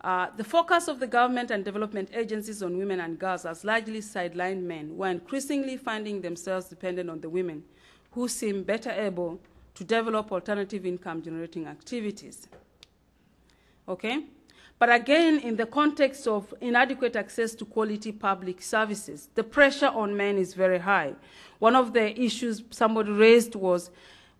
The focus of the government and development agencies on women and girls has largely sidelined men, who are increasingly finding themselves dependent on the women, who seem better able to develop alternative income-generating activities. Okay? But again, in the context of inadequate access to quality public services, the pressure on men is very high. One of the issues somebody raised was,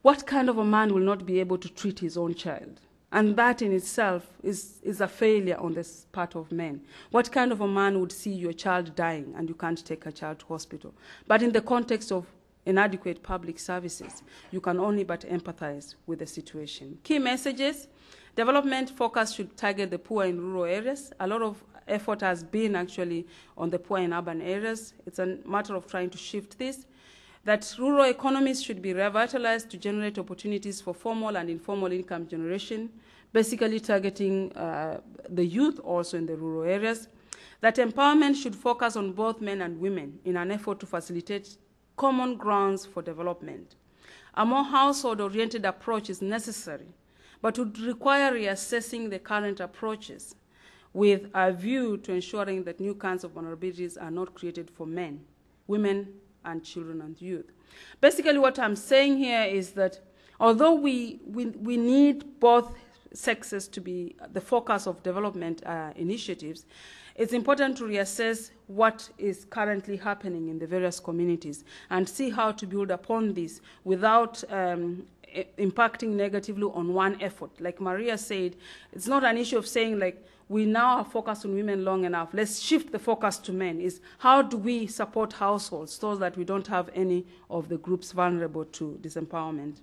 what kind of a man will not be able to treat his own child? And that in itself is a failure on the part of men. What kind of a man would see your child dying and you can't take a child to hospital? But in the context of inadequate public services, you can only but empathize with the situation. Key messages: development focus should target the poor in rural areas. A lot of effort has been actually on the poor in urban areas. It's a matter of trying to shift this. That rural economies should be revitalized to generate opportunities for formal and informal income generation, basically targeting the youth also in the rural areas. That empowerment should focus on both men and women in an effort to facilitate common grounds for development. A more household-oriented approach is necessary, but would require reassessing the current approaches with a view to ensuring that new kinds of vulnerabilities are not created for men, women, and children and youth. Basically, what I'm saying here is that although we need both sexes to be the focus of development initiatives, it's important to reassess what is currently happening in the various communities and see how to build upon this without impacting negatively on one effort. Like Maria said, it's not an issue of saying, like, we now are focused on women long enough, let's shift the focus to men. Is how do we support households so that we don't have any of the groups vulnerable to disempowerment?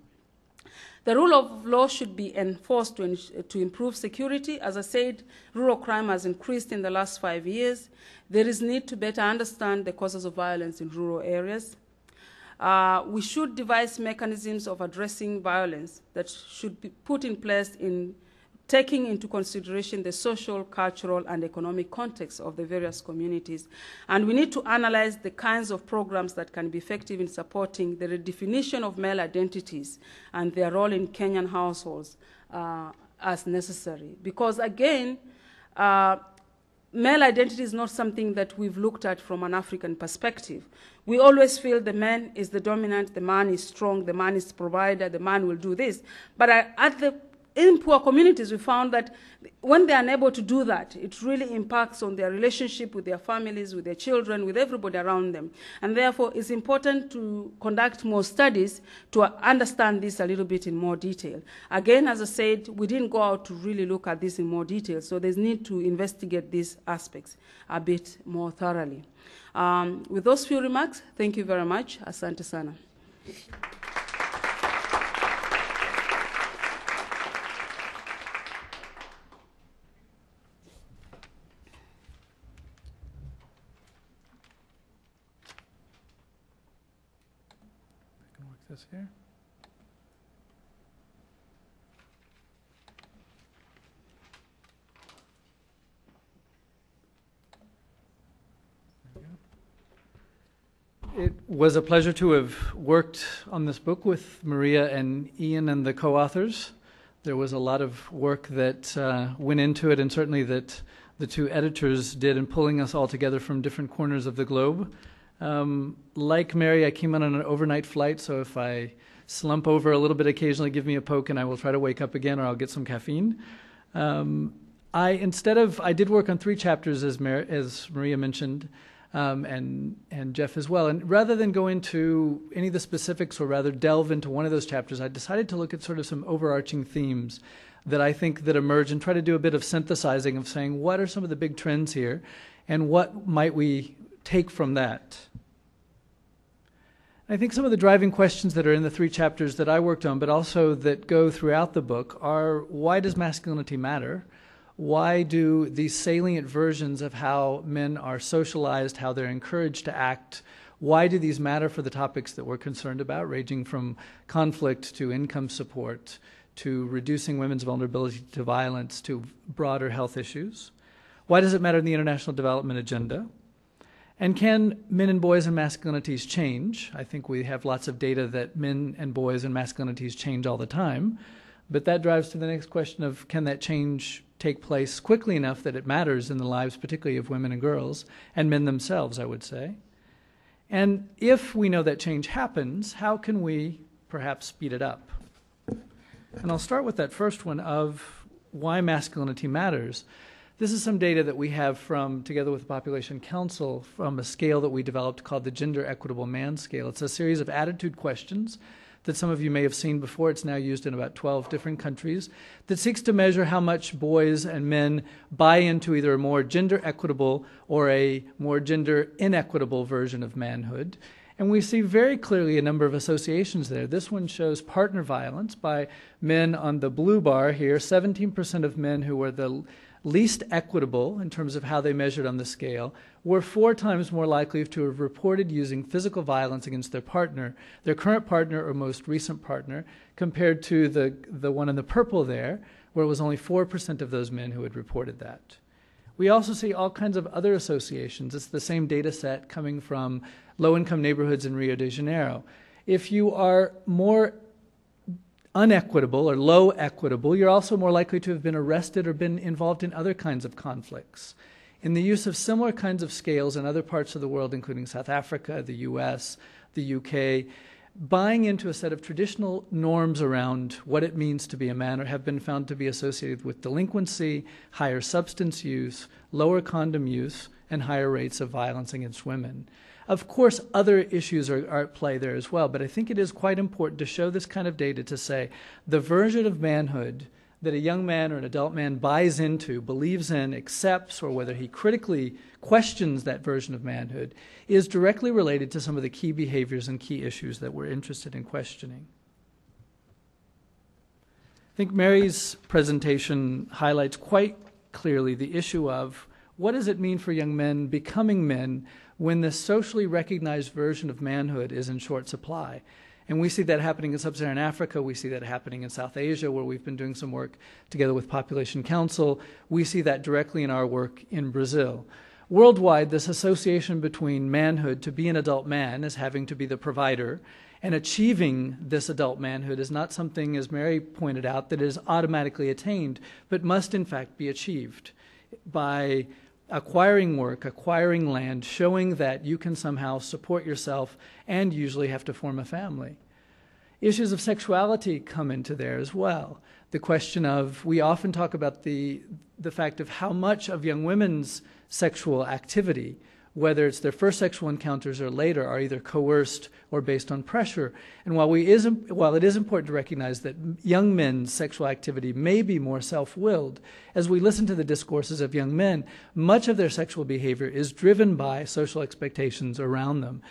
The rule of law should be enforced to improve security. As I said, rural crime has increased in the last 5 years. There is need to better understand the causes of violence in rural areas. We should devise mechanisms of addressing violence that should be put in place in taking into consideration the social, cultural, and economic context of the various communities. And we need to analyze the kinds of programs that can be effective in supporting the redefinition of male identities and their role in Kenyan households as necessary. Because again, male identity is not something that we've looked at from an African perspective. We always feel the man is the dominant, the man is strong, the man is the provider, the man will do this. But in poor communities, we found that when they are unable to do that, it really impacts on their relationship with their families, with their children, with everybody around them. And therefore, it's important to conduct more studies to understand this a little bit in more detail. Again, as I said, we didn't go out to really look at this in more detail, so there's need to investigate these aspects a bit more thoroughly. With those few remarks, thank you very much. Asante sana. This here. It was a pleasure to have worked on this book with Maria and Ian and the co-authors. There was a lot of work that went into it, and certainly that the two editors did in pulling us all together from different corners of the globe. Like Mary, I came in on an overnight flight, so if I slump over a little bit occasionally, give me a poke and I will try to wake up again, or I'll get some caffeine. I did work on 3 chapters, as Maria mentioned, and Jeff as well. And rather than go into any of the specifics, or rather delve into one of those chapters, I decided to look at sort of some overarching themes that I think that emerge, and try to do a bit of synthesizing of saying, what are some of the big trends here, and what might we take from that? I think some of the driving questions that are in the 3 chapters that I worked on, but also that go throughout the book, are: why does masculinity matter? Why do these salient versions of how men are socialized, how they're encouraged to act, why do these matter for the topics that we're concerned about, ranging from conflict to income support, to reducing women's vulnerability to violence, to broader health issues? Why does it matter in the International Development Agenda? And can men and boys and masculinities change? I think we have lots of data that men and boys and masculinities change all the time, but that drives to the next question of, can that change take place quickly enough that it matters in the lives, particularly of women and girls, and men themselves, I would say? And if we know that change happens, how can we perhaps speed it up? And I'll start with that first one of why masculinity matters. This is some data that we have from, together with the Population Council, from a scale that we developed called the Gender Equitable Man Scale. It's a series of attitude questions that some of you may have seen before. It's now used in about 12 different countries, that seeks to measure how much boys and men buy into either a more gender equitable or a more gender inequitable version of manhood. And we see very clearly a number of associations there. This one shows partner violence by men on the blue bar here. 17% of men who were the least equitable in terms of how they measured on the scale were 4 times more likely to have reported using physical violence against their partner, their current partner or most recent partner, compared to the one in the purple there, where it was only 4% of those men who had reported that. We also see all kinds of other associations. It's the same data set coming from low-income neighborhoods in Rio de Janeiro. If you are more unequitable or low equitable, you're also more likely to have been arrested or been involved in other kinds of conflicts. In the use of similar kinds of scales in other parts of the world, including South Africa, the US, the UK, buying into a set of traditional norms around what it means to be a man have been found to be associated with delinquency, higher substance use, lower condom use, and higher rates of violence against women. Of course, other issues are at play there as well, but I think it is quite important to show this kind of data to say the version of manhood that a young man or an adult man buys into, believes in, accepts, or whether he critically questions that version of manhood is directly related to some of the key behaviors and key issues that we're interested in questioning. I think Mary's presentation highlights quite clearly the issue of what does it mean for young men becoming men when this socially recognized version of manhood is in short supply. And we see that happening in sub-Saharan Africa. We see that happening in South Asia, where we've been doing some work together with Population Council. We see that directly in our work in Brazil. Worldwide, this association between manhood, to be an adult man, as having to be the provider, and achieving this adult manhood is not something, as Mary pointed out, that is automatically attained, but must in fact be achieved by acquiring work, acquiring land, showing that you can somehow support yourself and usually have to form a family. Issues of sexuality come into there as well. The question of, we often talk about the fact of how much of young women's sexual activity, whether it's their first sexual encounters or later, are either coerced or based on pressure. And while it is important to recognize that young men's sexual activity may be more self-willed, as we listen to the discourses of young men, much of their sexual behavior is driven by social expectations around them.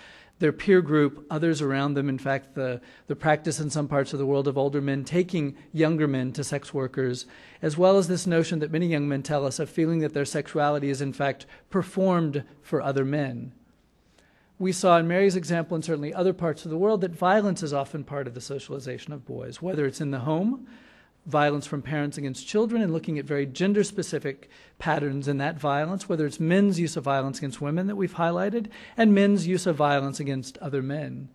Their peer group, others around them. In fact, the practice in some parts of the world of older men taking younger men to sex workers, as well as this notion that many young men tell us of feeling that their sexuality is in fact performed for other men. We saw in Mary's example, and certainly other parts of the world, that violence is often part of the socialization of boys, whether it's in the home, violence from parents against children and looking at very gender-specific patterns in that violence, whether it's men's use of violence against women that we've highlighted, and men's use of violence against other men.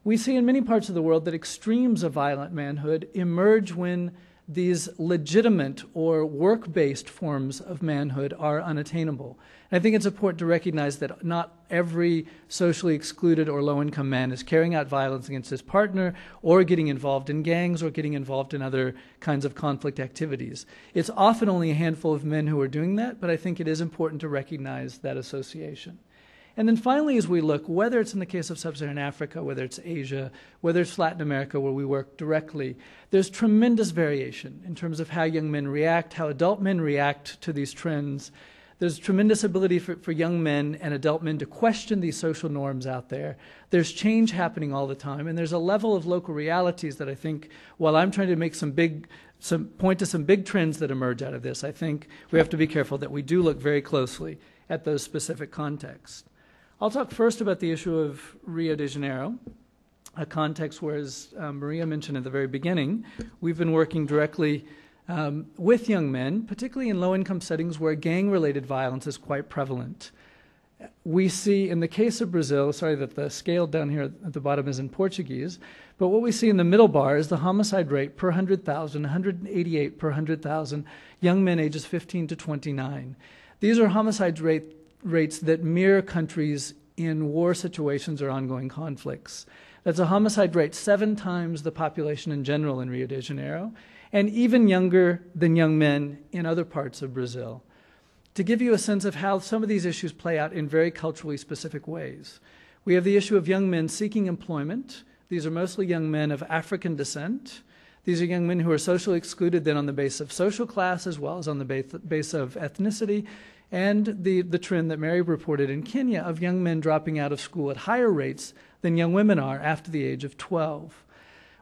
We see in many parts of the world that extremes of violent manhood emerge when these legitimate or work-based forms of manhood are unattainable. And I think it's important to recognize that not every socially excluded or low-income man is carrying out violence against his partner or getting involved in gangs or getting involved in other kinds of conflict activities. It's often only a handful of men who are doing that, but I think it is important to recognize that association. And then finally, as we look, whether it's in the case of sub-Saharan Africa, whether it's Asia, whether it's Latin America where we work directly, there's tremendous variation in terms of how young men react, how adult men react to these trends. There's tremendous ability for young men and adult men to question these social norms out there. There's change happening all the time, and there's a level of local realities that I think, while I'm trying to make point to some big trends that emerge out of this, I think we have to be careful that we do look very closely at those specific contexts. I'll talk first about the issue of Rio de Janeiro, a context where, as Maria mentioned at the very beginning, we've been working directly with young men, particularly in low-income settings where gang-related violence is quite prevalent. We see, in the case of Brazil, sorry that the scale down here at the bottom is in Portuguese, but what we see in the middle bar is the homicide rate per 100,000, 188 per 100,000 young men ages 15 to 29. These are homicide rates that mirror countries in war situations or ongoing conflicts. That's a homicide rate 7 times the population in general in Rio de Janeiro, and even younger than young men in other parts of Brazil. To give you a sense of how some of these issues play out in very culturally specific ways, we have the issue of young men seeking employment. These are mostly young men of African descent. These are young men who are socially excluded then on the basis of social class as well as on the base of ethnicity, and the trend that Mary reported in Kenya of young men dropping out of school at higher rates than young women are after the age of 12.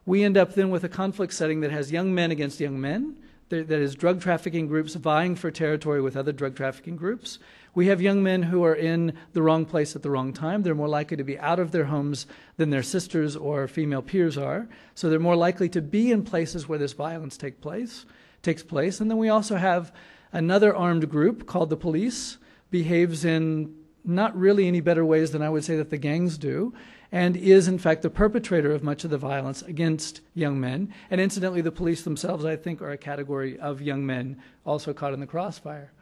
We end up then with a conflict setting that has young men against young men, that is drug trafficking groups vying for territory with other drug trafficking groups. We have young men who are in the wrong place at the wrong time. They're more likely to be out of their homes than their sisters or female peers are, so they're more likely to be in places where this violence takes place. And then we also have another armed group called the police, behaves in not really any better ways than I would say that the gangs do, and is in fact the perpetrator of much of the violence against young men. And incidentally, the police themselves, I think, are a category of young men also caught in the crossfire.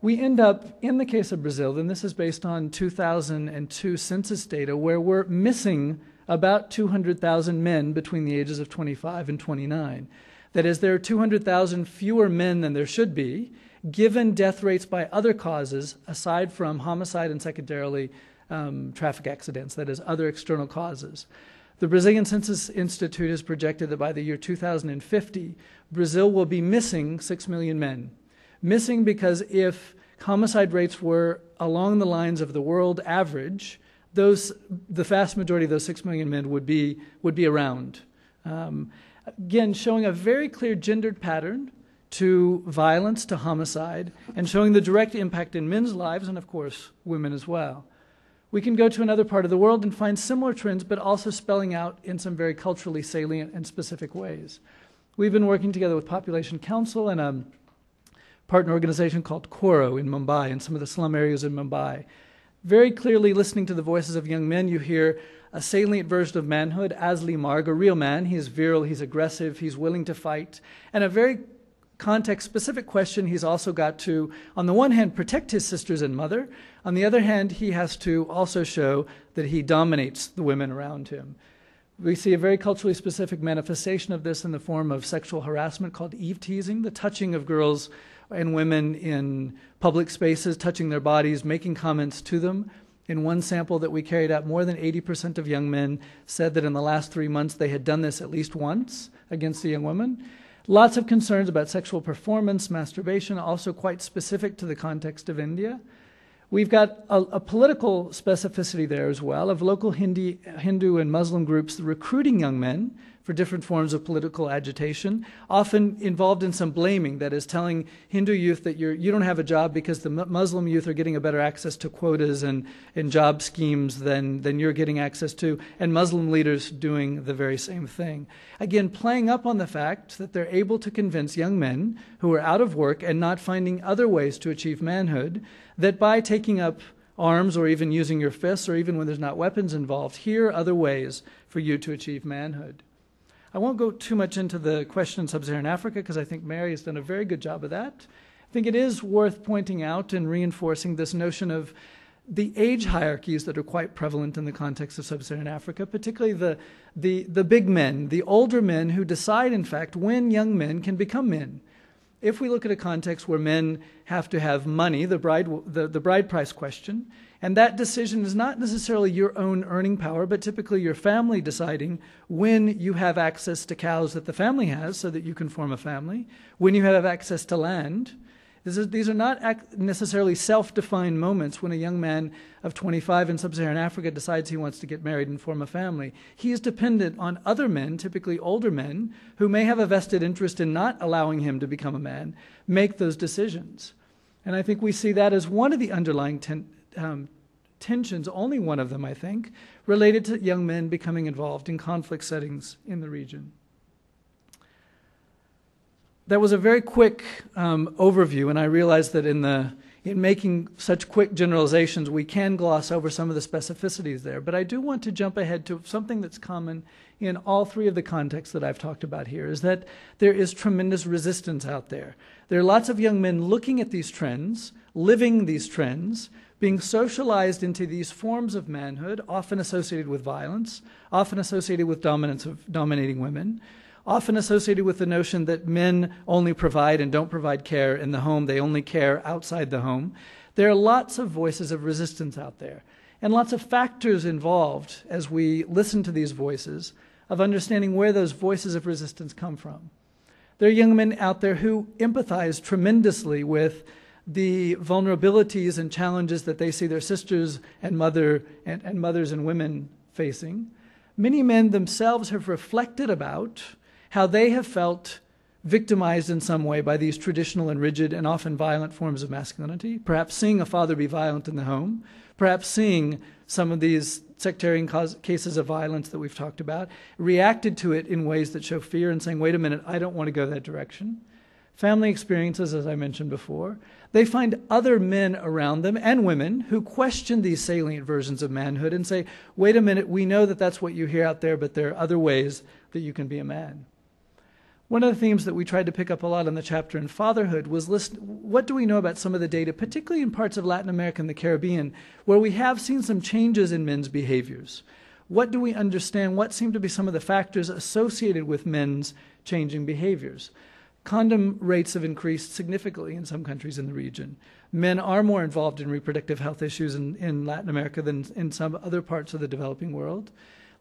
We end up, in the case of Brazil, and this is based on 2002 census data, where we're missing about 200,000 men between the ages of 25 and 29. That is, there are 200,000 fewer men than there should be, given death rates by other causes, aside from homicide and secondarily traffic accidents, that is, other external causes. The Brazilian Census Institute has projected that by the year 2050, Brazil will be missing 6 million men. Missing because if homicide rates were along the lines of the world average, the vast majority of those 6 million men would be around. Again, showing a very clear gendered pattern to violence, to homicide, and showing the direct impact in men's lives and, of course, women as well. We can go to another part of the world and find similar trends, but also spelling out in some very culturally salient and specific ways. We've been working together with Population Council and a partner organization called Correia in Mumbai, in some of the slum areas in Mumbai. Very clearly listening to the voices of young men, you hear a salient version of manhood, Asli Marg, a real man. He is virile, he's aggressive, he's willing to fight. And a very context-specific question he's also got to, on the one hand, protect his sisters and mother. On the other hand, he has to also show that he dominates the women around him. We see a very culturally specific manifestation of this in the form of sexual harassment called eve teasing, the touching of girls and women in public spaces, touching their bodies, making comments to them. In one sample that we carried out, more than 80% of young men said that in the last 3 months they had done this at least once against a young woman. Lots of concerns about sexual performance, masturbation, also quite specific to the context of India. We've got a political specificity there as well of local Hindu and Muslim groups recruiting young men for different forms of political agitation, often involved in some blaming, that is, telling Hindu youth that you don't have a job because the Muslim youth are getting a better access to quotas and job schemes than you're getting access to, and Muslim leaders doing the very same thing. Again, playing up on the fact that they're able to convince young men who are out of work and not finding other ways to achieve manhood, that by taking up arms or even using your fists, or even when there's not weapons involved, here are other ways for you to achieve manhood. I won't go too much into the question in Sub-Saharan Africa because I think Mary has done a very good job of that. I think it is worth pointing out and reinforcing this notion of the age hierarchies that are quite prevalent in the context of Sub-Saharan Africa, particularly the big men, the older men who decide, in fact, when young men can become men. If we look at a context where men have to have money, the bride price question, and that decision is not necessarily your own earning power, but typically your family deciding when you have access to cows that the family has so that you can form a family, when you have access to land. These are not necessarily self-defined moments when a young man of 25 in Sub-Saharan Africa decides he wants to get married and form a family. He is dependent on other men, typically older men, who may have a vested interest in not allowing him to become a man, make those decisions. And I think we see that as one of the underlying tensions, only one of them, I think, related to young men becoming involved in conflict settings in the region. That was a very quick overview, and I realize that in making such quick generalizations, we can gloss over some of the specificities there. But I do want to jump ahead to something that's common in all three of the contexts that I've talked about here, is that there is tremendous resistance out there. There are lots of young men looking at these trends, living these trends, being socialized into these forms of manhood, often associated with violence, often associated with dominance of dominating women, often associated with the notion that men only provide and don't provide care in the home, they only care outside the home. There are lots of voices of resistance out there, and lots of factors involved as we listen to these voices of understanding where those voices of resistance come from. There are young men out there who empathize tremendously with the vulnerabilities and challenges that they see their sisters and mothers and women facing. Many men themselves have reflected about how they have felt victimized in some way by these traditional and rigid and often violent forms of masculinity, perhaps seeing a father be violent in the home, perhaps seeing some of these sectarian cases of violence that we've talked about, reacted to it in ways that show fear and saying, wait a minute, I don't want to go that direction. Family experiences, as I mentioned before. They find other men around them and women who question these salient versions of manhood and say, wait a minute, we know that that's what you hear out there, but there are other ways that you can be a man. One of the themes that we tried to pick up a lot in the chapter in fatherhood was what do we know about some of the data, particularly in parts of Latin America and the Caribbean, where we have seen some changes in men's behaviors. What do we understand? What seem to be some of the factors associated with men's changing behaviors? Condom rates have increased significantly in some countries in the region. Men are more involved in reproductive health issues in Latin America than in some other parts of the developing world.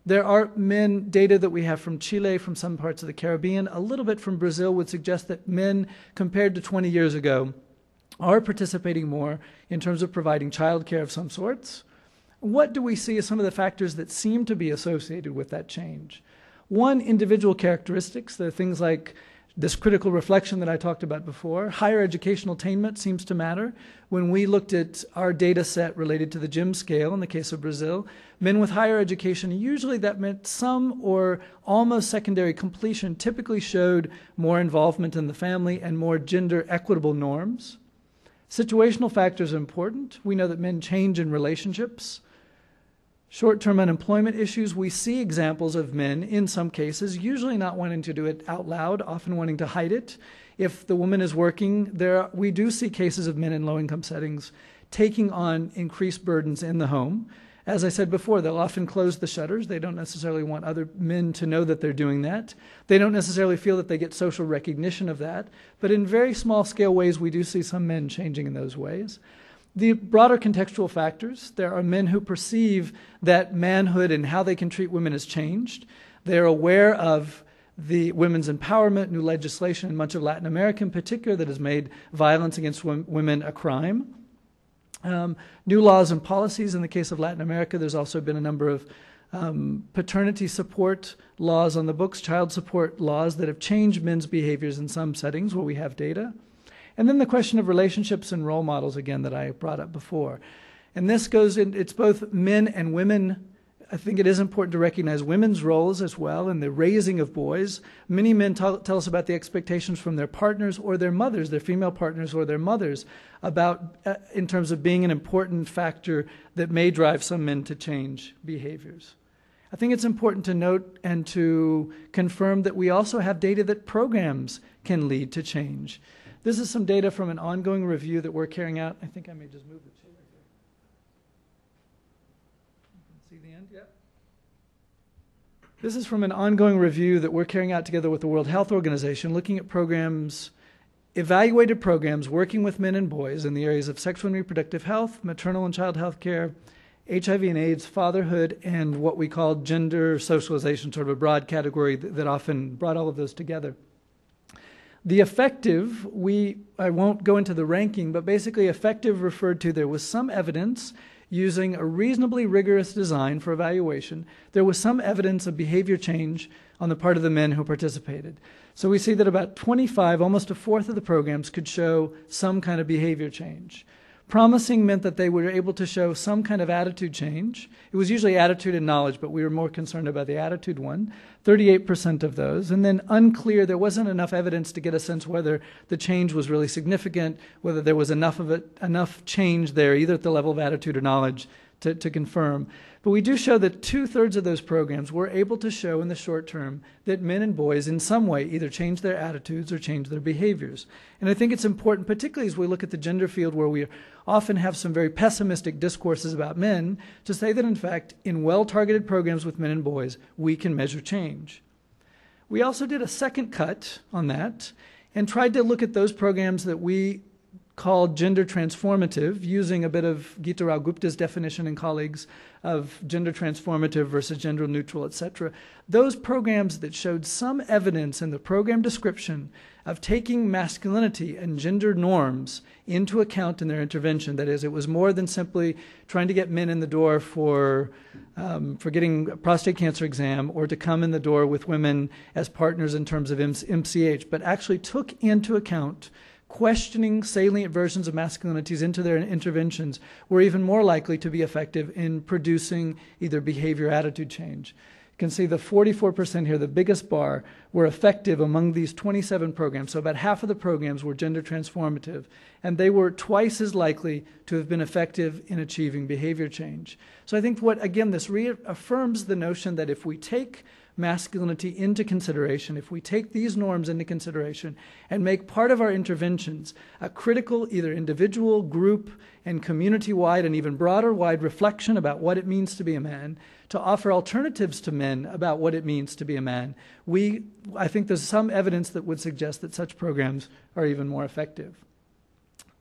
There are data that we have from Chile, from some parts of the Caribbean, a little bit from Brazil would suggest that men, compared to 20 years ago, are participating more in terms of providing childcare of some sorts. What do we see as some of the factors that seem to be associated with that change? One, individual characteristics. There are things like this critical reflection that I talked about before. Higher educational attainment seems to matter. When we looked at our data set related to the GIM scale in the case of Brazil, men with higher education, usually that meant some or almost secondary completion, typically showed more involvement in the family and more gender equitable norms. Situational factors are important. We know that men change in relationships. Short-term unemployment issues, we see examples of men, in some cases, usually not wanting to do it out loud, often wanting to hide it. If the woman is working, we do see cases of men in low-income settings taking on increased burdens in the home. As I said before, they'll often close the shutters. They don't necessarily want other men to know that they're doing that. They don't necessarily feel that they get social recognition of that. But in very small-scale ways, we do see some men changing in those ways. The broader contextual factors, there are men who perceive that manhood and how they can treat women has changed. They're aware of the women's empowerment, new legislation in much of Latin America in particular that has made violence against women a crime. New laws and policies in the case of Latin America. There's also been a number of paternity support laws on the books, child support laws that have changed men's behaviors in some settings where we have data. And then the question of relationships and role models, again, that I brought up before. And this goes in, it's both men and women. I think it is important to recognize women's roles as well in the raising of boys. Many men tell us about the expectations from their partners or their mothers, their female partners or their mothers, about in terms of being an important factor that may drive some men to change behaviors. I think it's important to note and to confirm that we also have data that programs can lead to change. This is some data from an ongoing review that we're carrying out. I think I may just move the chair here. You can see the end? Yep. This is from an ongoing review that we're carrying out together with the World Health Organization, looking at programs, evaluated programs working with men and boys in the areas of sexual and reproductive health, maternal and child health care, HIV and AIDS, fatherhood, and what we call gender socialization, sort of a broad category that often brought all of those together. The effective, I won't go into the ranking, but basically effective referred to there was some evidence using a reasonably rigorous design for evaluation. There was some evidence of behavior change on the part of the men who participated. So we see that about 25, almost a fourth of the programs could show some kind of behavior change. Promising meant that they were able to show some kind of attitude change. It was usually attitude and knowledge, but we were more concerned about the attitude one, 38% of those. And then unclear, there wasn't enough evidence to get a sense whether the change was really significant, whether there was enough change there, either at the level of attitude or knowledge, to confirm. But we do show that 2/3 of those programs were able to show in the short term that men and boys in some way either change their attitudes or change their behaviors. And I think it's important, particularly as we look at the gender field where we often have some very pessimistic discourses about men, to say that in fact in well-targeted programs with men and boys, we can measure change. We also did a second cut on that and tried to look at those programs that we called gender transformative, using a bit of Gita Rao Gupta's definition and colleagues of gender transformative versus gender neutral, etc. Those programs that showed some evidence in the program description of taking masculinity and gender norms into account in their intervention. That is, it was more than simply trying to get men in the door for getting a prostate cancer exam or to come in the door with women as partners in terms of MCH, but actually took into account questioning salient versions of masculinities into their interventions were even more likely to be effective in producing either behavior or attitude change. You can see the 44% here, the biggest bar, were effective among these 27 programs. So about half of the programs were gender transformative, and they were twice as likely to have been effective in achieving behavior change. So I think this reaffirms the notion that if we take masculinity into consideration, if we take these norms into consideration and make part of our interventions a critical either individual, group, and community-wide and even broader-wide reflection about what it means to be a man, to offer alternatives to men about what it means to be a man, I think there's some evidence that would suggest that such programs are even more effective.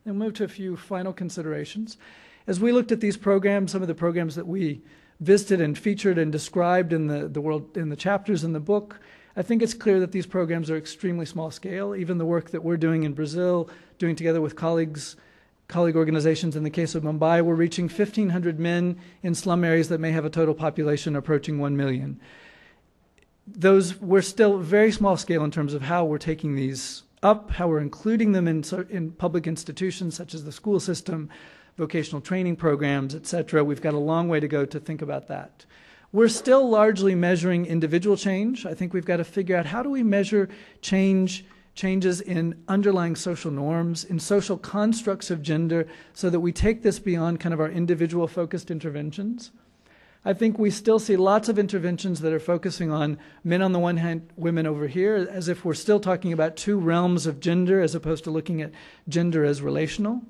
Then we'll move to a few final considerations. As we looked at these programs, some of the programs that we visited and featured and described in the chapters in the book, I think it's clear that these programs are extremely small scale. Even the work that we're doing in Brazil, doing together with colleague organizations in the case of Mumbai, we're reaching 1,500 men in slum areas that may have a total population approaching 1 million. Those were still very small scale in terms of how we're taking these up, how we're including them in public institutions such as the school system, vocational training programs, etc. We've got a long way to go to think about that. We're still largely measuring individual change. I think we've got to figure out how do we measure changes in underlying social norms, in social constructs of gender, so that we take this beyond kind of our individual focused interventions. I think we still see lots of interventions that are focusing on men on the one hand, women over here, as if we're still talking about two realms of gender as opposed to looking at gender as relational.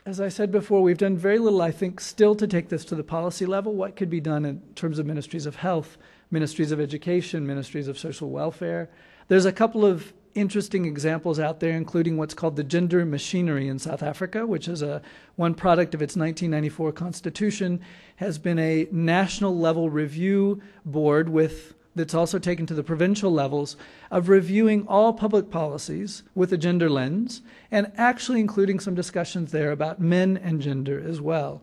As I said before, we've done very little, I think, still to take this to the policy level. What could be done in terms of ministries of health, ministries of education, ministries of social welfare? There's a couple of interesting examples out there, including what's called the Gender Machinery in South Africa, which is one product of its 1994 constitution, has been a national level review board that's also taken to the provincial levels of reviewing all public policies with a gender lens and actually including some discussions there about men and gender as well.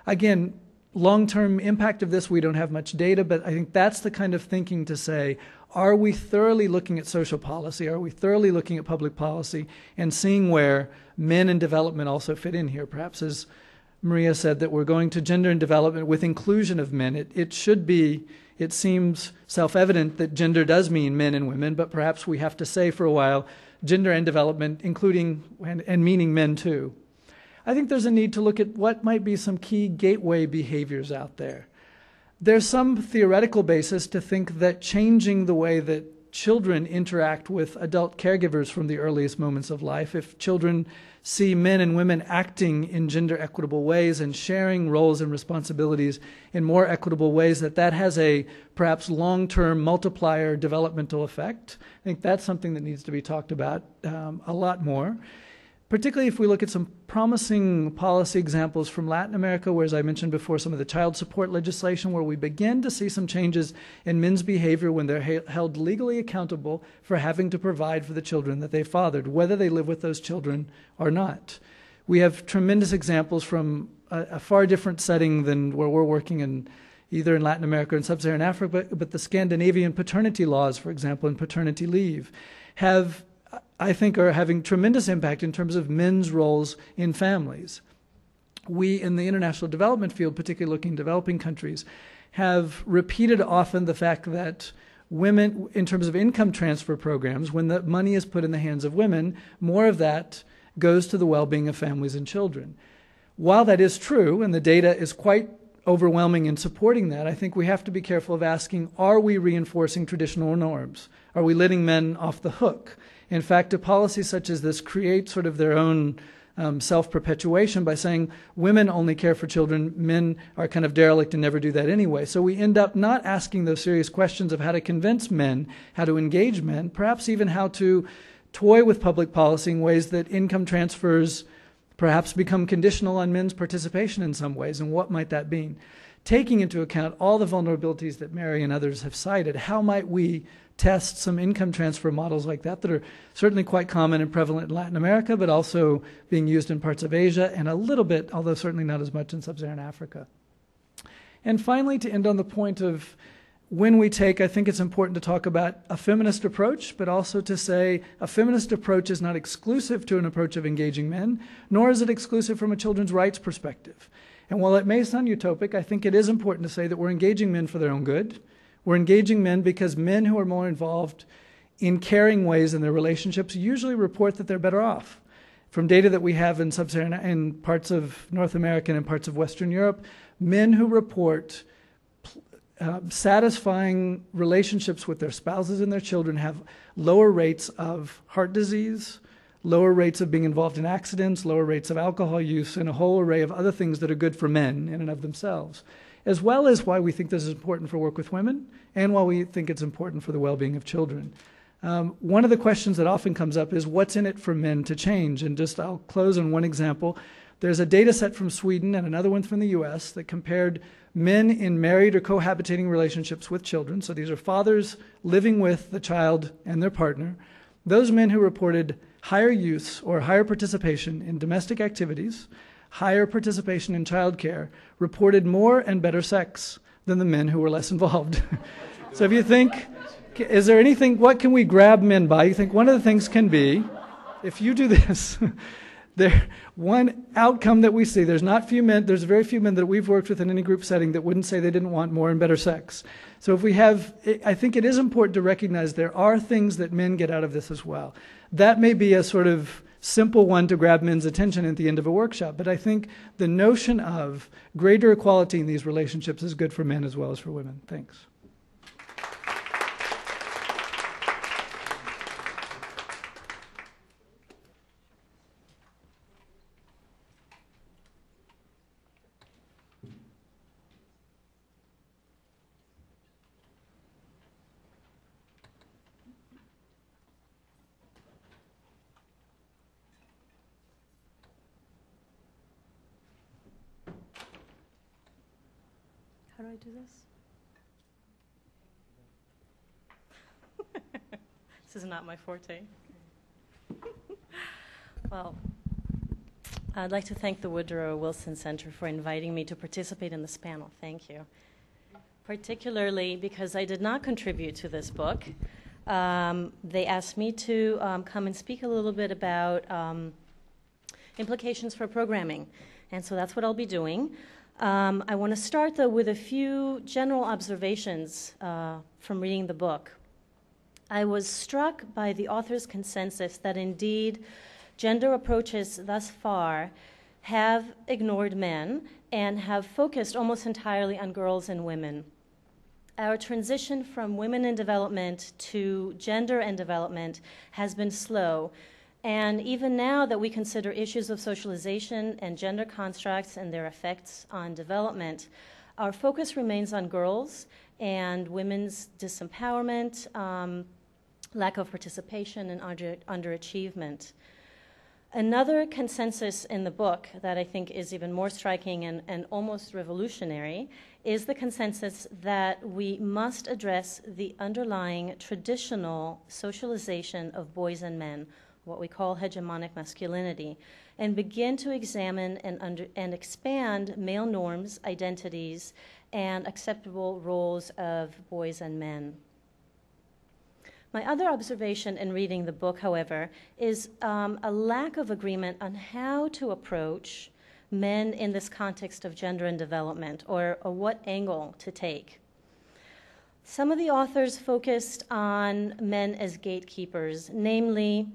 Again, long-term impact of this, we don't have much data, but I think that's the kind of thinking to say, are we thoroughly looking at social policy? Are we thoroughly looking at public policy and seeing where men and development also fit in here? Perhaps as Maria said, that we're going to gender and development with inclusion of men. It should be, it seems self-evident that gender does mean men and women, but perhaps we have to say for a while, gender and development, including and meaning men too. I think there's a need to look at what might be some key gateway behaviors out there. There's some theoretical basis to think that changing the way that children interact with adult caregivers from the earliest moments of life, if children see men and women acting in gender equitable ways and sharing roles and responsibilities in more equitable ways, that has a perhaps long-term multiplier developmental effect. I think that's something that needs to be talked about a lot more. Particularly if we look at some promising policy examples from Latin America, where, as I mentioned before, some of the child support legislation, where we begin to see some changes in men's behavior when they're held legally accountable for having to provide for the children that they fathered, whether they live with those children or not. We have tremendous examples from a far different setting than where we're working in, either in Latin America or in sub-Saharan Africa, but the Scandinavian paternity laws, for example, and paternity leave, I think are having tremendous impact in terms of men's roles in families. We, in the international development field, particularly looking at developing countries, have repeated often the fact that women, in terms of income transfer programs, when the money is put in the hands of women, more of that goes to the well-being of families and children. While that is true, and the data is quite overwhelming in supporting that, I think we have to be careful of asking, are we reinforcing traditional norms? Are we letting men off the hook? In fact, a policy such as this creates sort of their own self-perpetuation by saying women only care for children, men are kind of derelict and never do that anyway. So we end up not asking those serious questions of how to convince men, how to engage men, perhaps even how to toy with public policy in ways that income transfers perhaps become conditional on men's participation in some ways, and what might that mean? Taking into account all the vulnerabilities that Mary and others have cited, how might we test some income transfer models like that are certainly quite common and prevalent in Latin America, but also being used in parts of Asia and a little bit, although certainly not as much in sub-Saharan Africa. And finally, to end on the point of when we take, I think it's important to talk about a feminist approach, but also to say a feminist approach is not exclusive to an approach of engaging men, nor is it exclusive from a children's rights perspective. And while it may sound utopic, I think it is important to say that we're engaging men for their own good. We're engaging men because men who are more involved in caring ways in their relationships usually report that they're better off. From data that we have in sub-Saharan, in parts of North America and in parts of Western Europe, men who report satisfying relationships with their spouses and their children have lower rates of heart disease, lower rates of being involved in accidents, lower rates of alcohol use, and a whole array of other things that are good for men in and of themselves, as well as why we think this is important for work with women and why we think it's important for the well-being of children. One of the questions that often comes up is what's in it for men to change? And just I'll close on one example. There's a data set from Sweden and another one from the US that compared men in married or cohabitating relationships with children. So these are fathers living with the child and their partner. Those men who reported higher use or higher participation in domestic activities, higher participation in childcare, reported more and better sex than the men who were less involved. So if you think, is there anything, what can we grab men by? You think one of the things can be, if you do this, one outcome that we see, there's very few men that we've worked with in any group setting that wouldn't say they didn't want more and better sex. So if we have, I think it is important to recognize there are things that men get out of this as well. That may be a sort of simple one to grab men's attention at the end of a workshop, but I think the notion of greater equality in these relationships is good for men as well as for women. Thanks. How do I do this? This is not my forte. Well, I'd like to thank the Woodrow Wilson Center for inviting me to participate in this panel. Thank you. Particularly because I did not contribute to this book. They asked me to come and speak a little bit about implications for programming. And so that's what I'll be doing. I want to start, though, with a few general observations from reading the book. I was struck by the author's consensus that indeed gender approaches thus far have ignored men and have focused almost entirely on girls and women. Our transition from women in development to gender and development has been slow. And even now that we consider issues of socialization and gender constructs and their effects on development, our focus remains on girls and women's disempowerment, lack of participation, and underachievement. Another consensus in the book that I think is even more striking and almost revolutionary is the consensus that we must address the underlying traditional socialization of boys and men, what we call hegemonic masculinity, and begin to examine and expand male norms, identities, and acceptable roles of boys and men. My other observation in reading the book, however, is a lack of agreement on how to approach men in this context of gender and development, or what angle to take. Some of the authors focused on men as gatekeepers, namely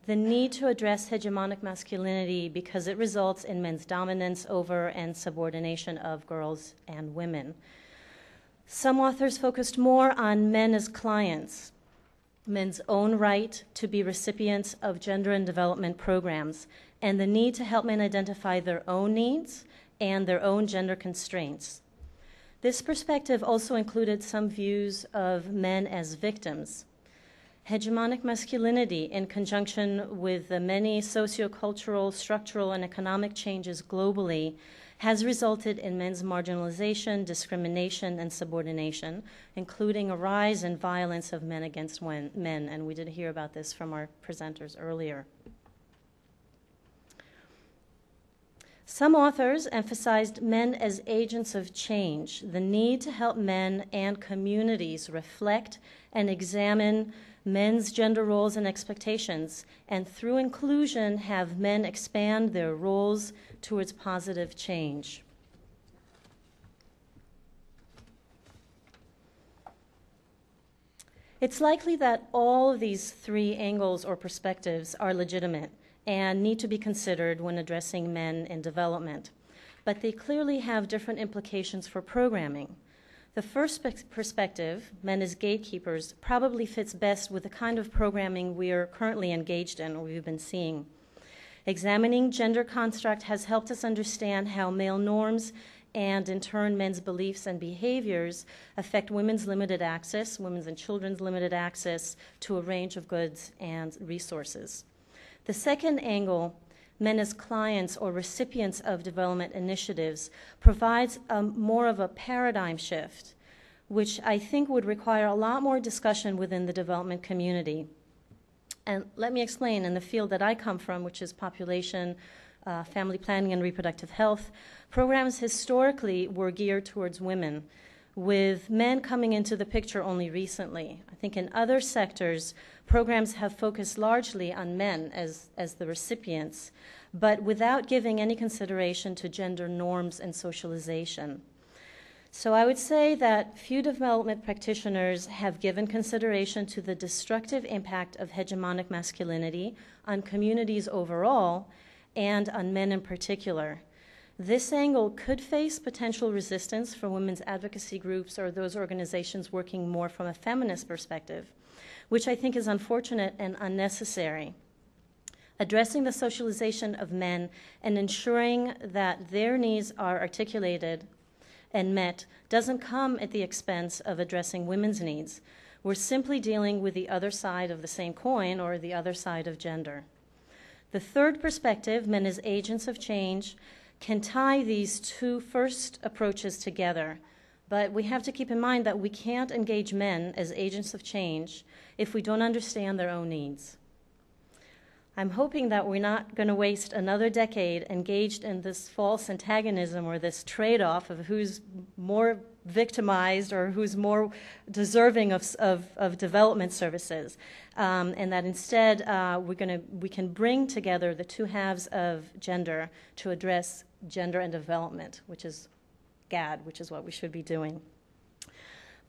the need to address hegemonic masculinity because it results in men's dominance over and subordination of girls and women. Some authors focused more on men as clients, men's own right to be recipients of gender and development programs, and the need to help men identify their own needs and their own gender constraints. This perspective also included some views of men as victims. Hegemonic masculinity, in conjunction with the many sociocultural, structural, and economic changes globally, has resulted in men's marginalization, discrimination, and subordination, including a rise in violence of men against men, and we did hear about this from our presenters earlier. Some authors emphasized men as agents of change, the need to help men and communities reflect and examine men's gender roles and expectations, and through inclusion have men expand their roles towards positive change. It's likely that all of these three angles or perspectives are legitimate and need to be considered when addressing men in development, but they clearly have different implications for programming. The first perspective, men as gatekeepers, probably fits best with the kind of programming we are currently engaged in, or we've been seeing. Examining gender construct has helped us understand how male norms and, in turn, men's beliefs and behaviors affect women's limited access, women's and children's limited access to a range of goods and resources. The second angle, men as clients or recipients of development initiatives, provides more of a paradigm shift, which I think would require a lot more discussion within the development community. And let me explain, in the field that I come from, which is population, family planning, and reproductive health, programs historically were geared towards women, with men coming into the picture only recently. I think in other sectors, programs have focused largely on men as the recipients, but without giving any consideration to gender norms and socialization. So I would say that few development practitioners have given consideration to the destructive impact of hegemonic masculinity on communities overall and on men in particular. This angle could face potential resistance from women's advocacy groups or those organizations working more from a feminist perspective, which I think is unfortunate and unnecessary. Addressing the socialization of men and ensuring that their needs are articulated and met doesn't come at the expense of addressing women's needs. We're simply dealing with the other side of the same coin, or the other side of gender. The third perspective, men as agents of change, can tie these two first approaches together, but we have to keep in mind that we can't engage men as agents of change if we don't understand their own needs. I'm hoping that we're not going to waste another decade engaged in this false antagonism or this trade-off of who's more victimized or who's more deserving of development services, and that instead we can bring together the two halves of gender to address gender and development, which is GAD, which is what we should be doing.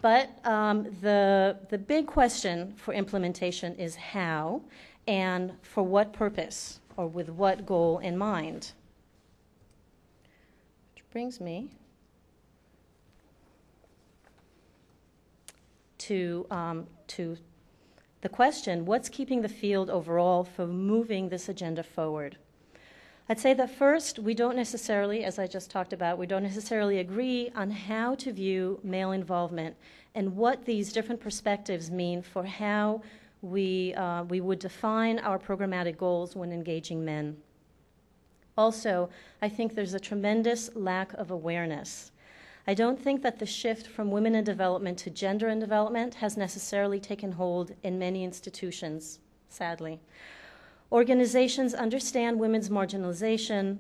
But the big question for implementation is how, and for what purpose, or with what goal in mind. Which brings me to the question, what's keeping the field overall from moving this agenda forward? I'd say that first, we don't necessarily, as I just talked about, we don't necessarily agree on how to view male involvement and what these different perspectives mean for how we would define our programmatic goals when engaging men. Also, I think there's a tremendous lack of awareness. I don't think that the shift from women in development to gender in development has necessarily taken hold in many institutions, sadly. Organizations understand women's marginalization.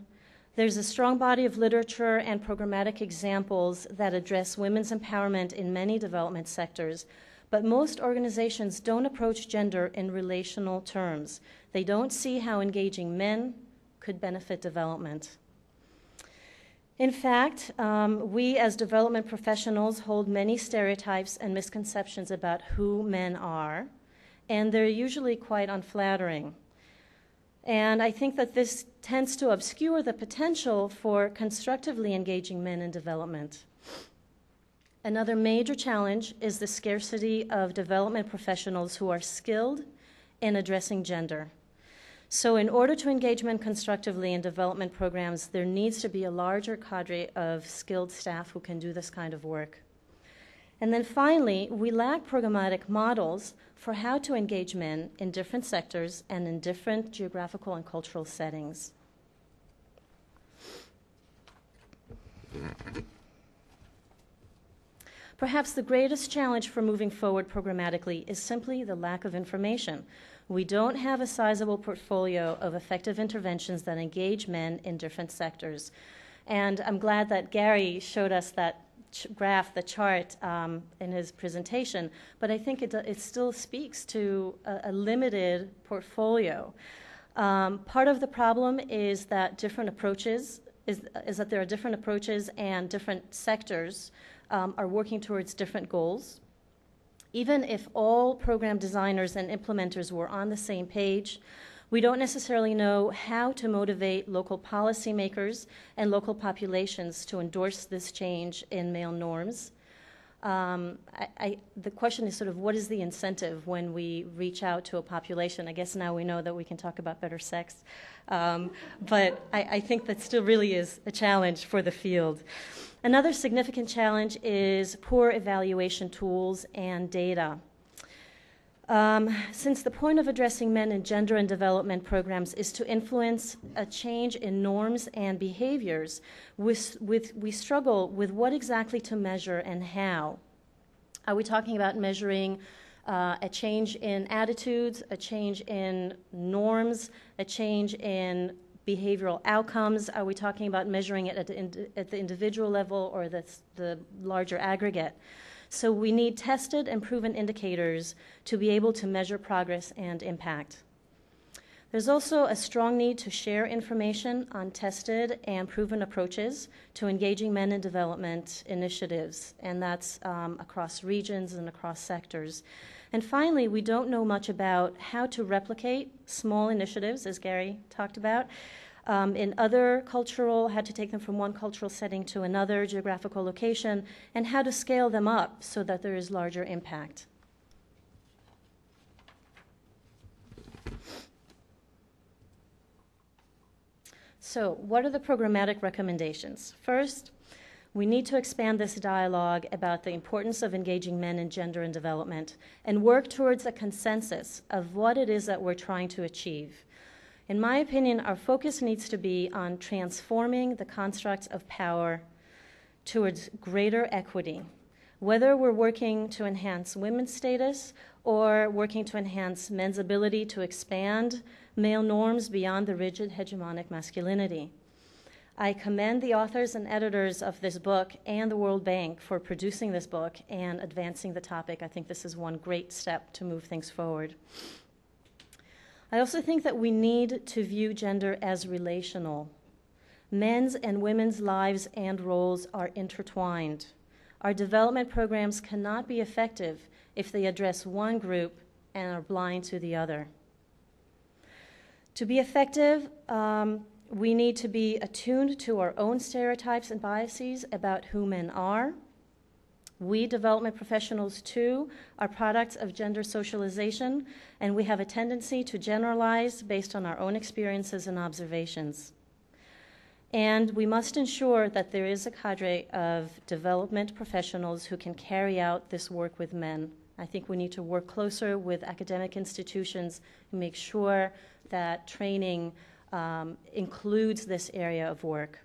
There's a strong body of literature and programmatic examples that address women's empowerment in many development sectors, but most organizations don't approach gender in relational terms. They don't see how engaging men could benefit development. In fact, we as development professionals hold many stereotypes and misconceptions about who men are, and they're usually quite unflattering. And I think that this tends to obscure the potential for constructively engaging men in development. Another major challenge is the scarcity of development professionals who are skilled in addressing gender. So in order to engage men constructively in development programs, there needs to be a larger cadre of skilled staff who can do this kind of work. And then finally, we lack programmatic models for how to engage men in different sectors and in different geographical and cultural settings. Perhaps the greatest challenge for moving forward programmatically is simply the lack of information. We don't have a sizable portfolio of effective interventions that engage men in different sectors. And I'm glad that Gary showed us that graph, the chart, in his presentation, but I think it still speaks to a limited portfolio. Part of the problem is that different approaches, is that there are different approaches and different sectors are working towards different goals. Even if all program designers and implementers were on the same page, we don't necessarily know how to motivate local policymakers and local populations to endorse this change in male norms. The question is sort of what is the incentive when we reach out to a population? I guess now we know that we can talk about better sex. But I think that still really is a challenge for the field. Another significant challenge is poor evaluation tools and data. Since the point of addressing men in gender and development programs is to influence a change in norms and behaviors, we struggle with what exactly to measure and how. Are we talking about measuring a change in attitudes, a change in norms, a change in behavioral outcomes? Are we talking about measuring it at the individual level or the larger aggregate? So we need tested and proven indicators to be able to measure progress and impact. There's also a strong need to share information on tested and proven approaches to engaging men in development initiatives, and that's across regions and across sectors. And finally, we don't know much about how to replicate small initiatives, as Gary talked about, in other cultural, how to take them from one cultural setting to another geographical location, and how to scale them up so that there is larger impact. So, what are the programmatic recommendations? First, we need to expand this dialogue about the importance of engaging men in gender and development and work towards a consensus of what it is that we're trying to achieve. In my opinion, our focus needs to be on transforming the constructs of power towards greater equity, whether we're working to enhance women's status or working to enhance men's ability to expand Male Norms Beyond the Rigid Hegemonic Masculinity. I commend the authors and editors of this book and the World Bank for producing this book and advancing the topic. I think this is one great step to move things forward. I also think that we need to view gender as relational. Men's and women's lives and roles are intertwined. Our development programs cannot be effective if they address one group and are blind to the other. To be effective, we need to be attuned to our own stereotypes and biases about who men are. We development professionals, too, are products of gender socialization, and we have a tendency to generalize based on our own experiences and observations. And we must ensure that there is a cadre of development professionals who can carry out this work with men. I think we need to work closer with academic institutions and make sure that training includes this area of work.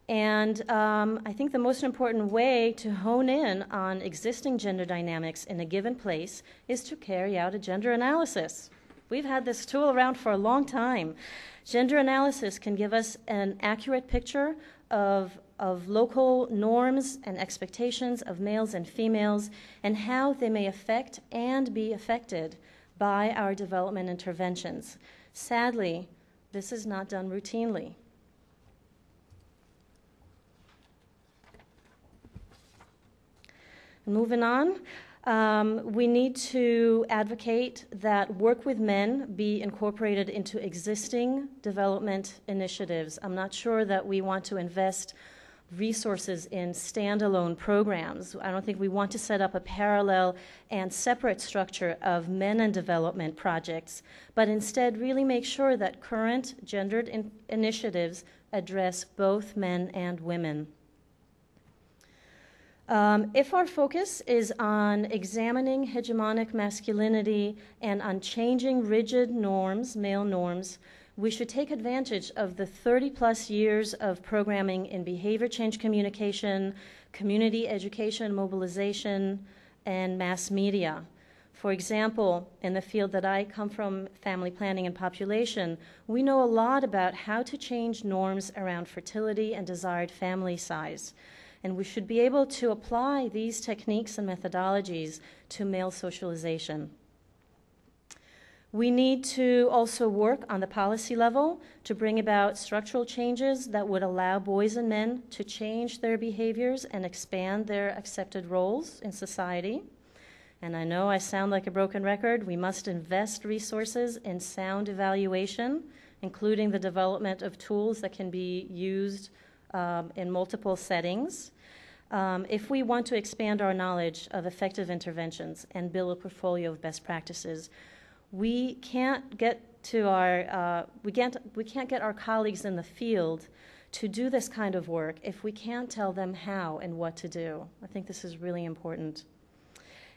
And I think the most important way to hone in on existing gender dynamics in a given place is to carry out a gender analysis. We've had this tool around for a long time. Gender analysis can give us an accurate picture of local norms and expectations of males and females and how they may affect and be affected by our development interventions. Sadly, this is not done routinely. Moving on, we need to advocate that work with men be incorporated into existing development initiatives. I'm not sure that we want to invest resources in standalone programs. I don't think we want to set up a parallel and separate structure of men and development projects, but instead really make sure that current gendered initiatives address both men and women. If our focus is on examining hegemonic masculinity and on changing rigid norms, male norms, we should take advantage of the 30-plus years of programming in behavior change communication, community education, mobilization, and mass media. For example, in the field that I come from, family planning and population, we know a lot about how to change norms around fertility and desired family size. And we should be able to apply these techniques and methodologies to male socialization. We need to also work on the policy level to bring about structural changes that would allow boys and men to change their behaviors and expand their accepted roles in society. And I know I sound like a broken record. We must invest resources in sound evaluation, including the development of tools that can be used in multiple settings. If we want to expand our knowledge of effective interventions and build a portfolio of best practices, we can't get our colleagues in the field to do this kind of work if we can't tell them how and what to do. I think this is really important.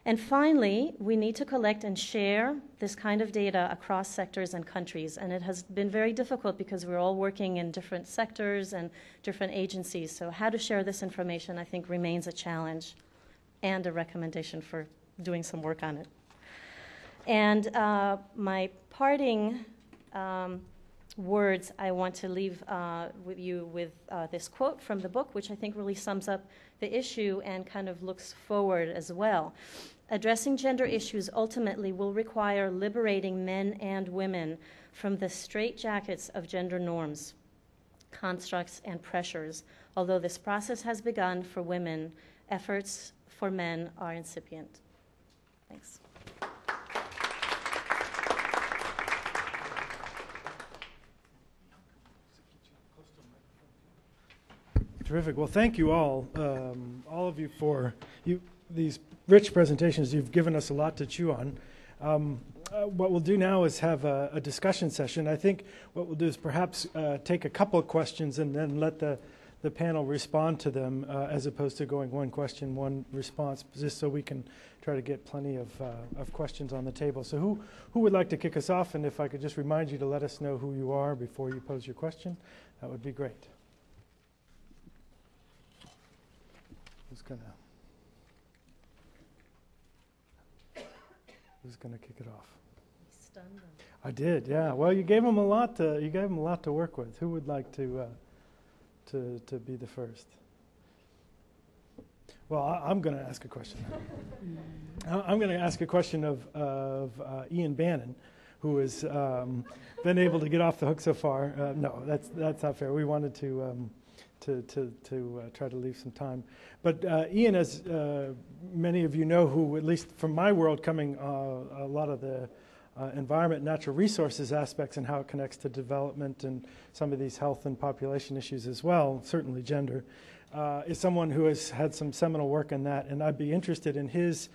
And finally, we need to collect and share this kind of data across sectors and countries. And it has been very difficult because we're all working in different sectors and different agencies. So how to share this information, I think, remains a challenge and a recommendation for doing some work on it. And my parting words, I want to leave with you with this quote from the book, which I think really sums up the issue and kind of looks forward as well. Addressing gender issues ultimately will require liberating men and women from the straitjackets of gender norms, constructs, and pressures. Although this process has begun for women, efforts for men are incipient. Thanks. Terrific. Well, thank you all of you, for these rich presentations. You've given us a lot to chew on. What we'll do now is have a discussion session. I think what we'll do is perhaps take a couple of questions and then let the panel respond to them as opposed to going one question, one response, just so we can try to get plenty of questions on the table. So who would like to kick us off? And if I could just remind you to let us know who you are before you pose your question, that would be great. Who's gonna kick it off? Stunned them. I did, yeah. Well, you gave them a lot to work with. Who would like to be the first? Well, I'm going to ask a question. I'm going to ask a question of Ian Bannon, who has been able to get off the hook so far. No, that's not fair. We wanted to try to leave some time. But Ian, as many of you know, who at least from my world coming, a lot of the environment, natural resources aspects and how it connects to development and some of these health and population issues as well, certainly gender, is someone who has had some seminal work in that, and I'd be interested in his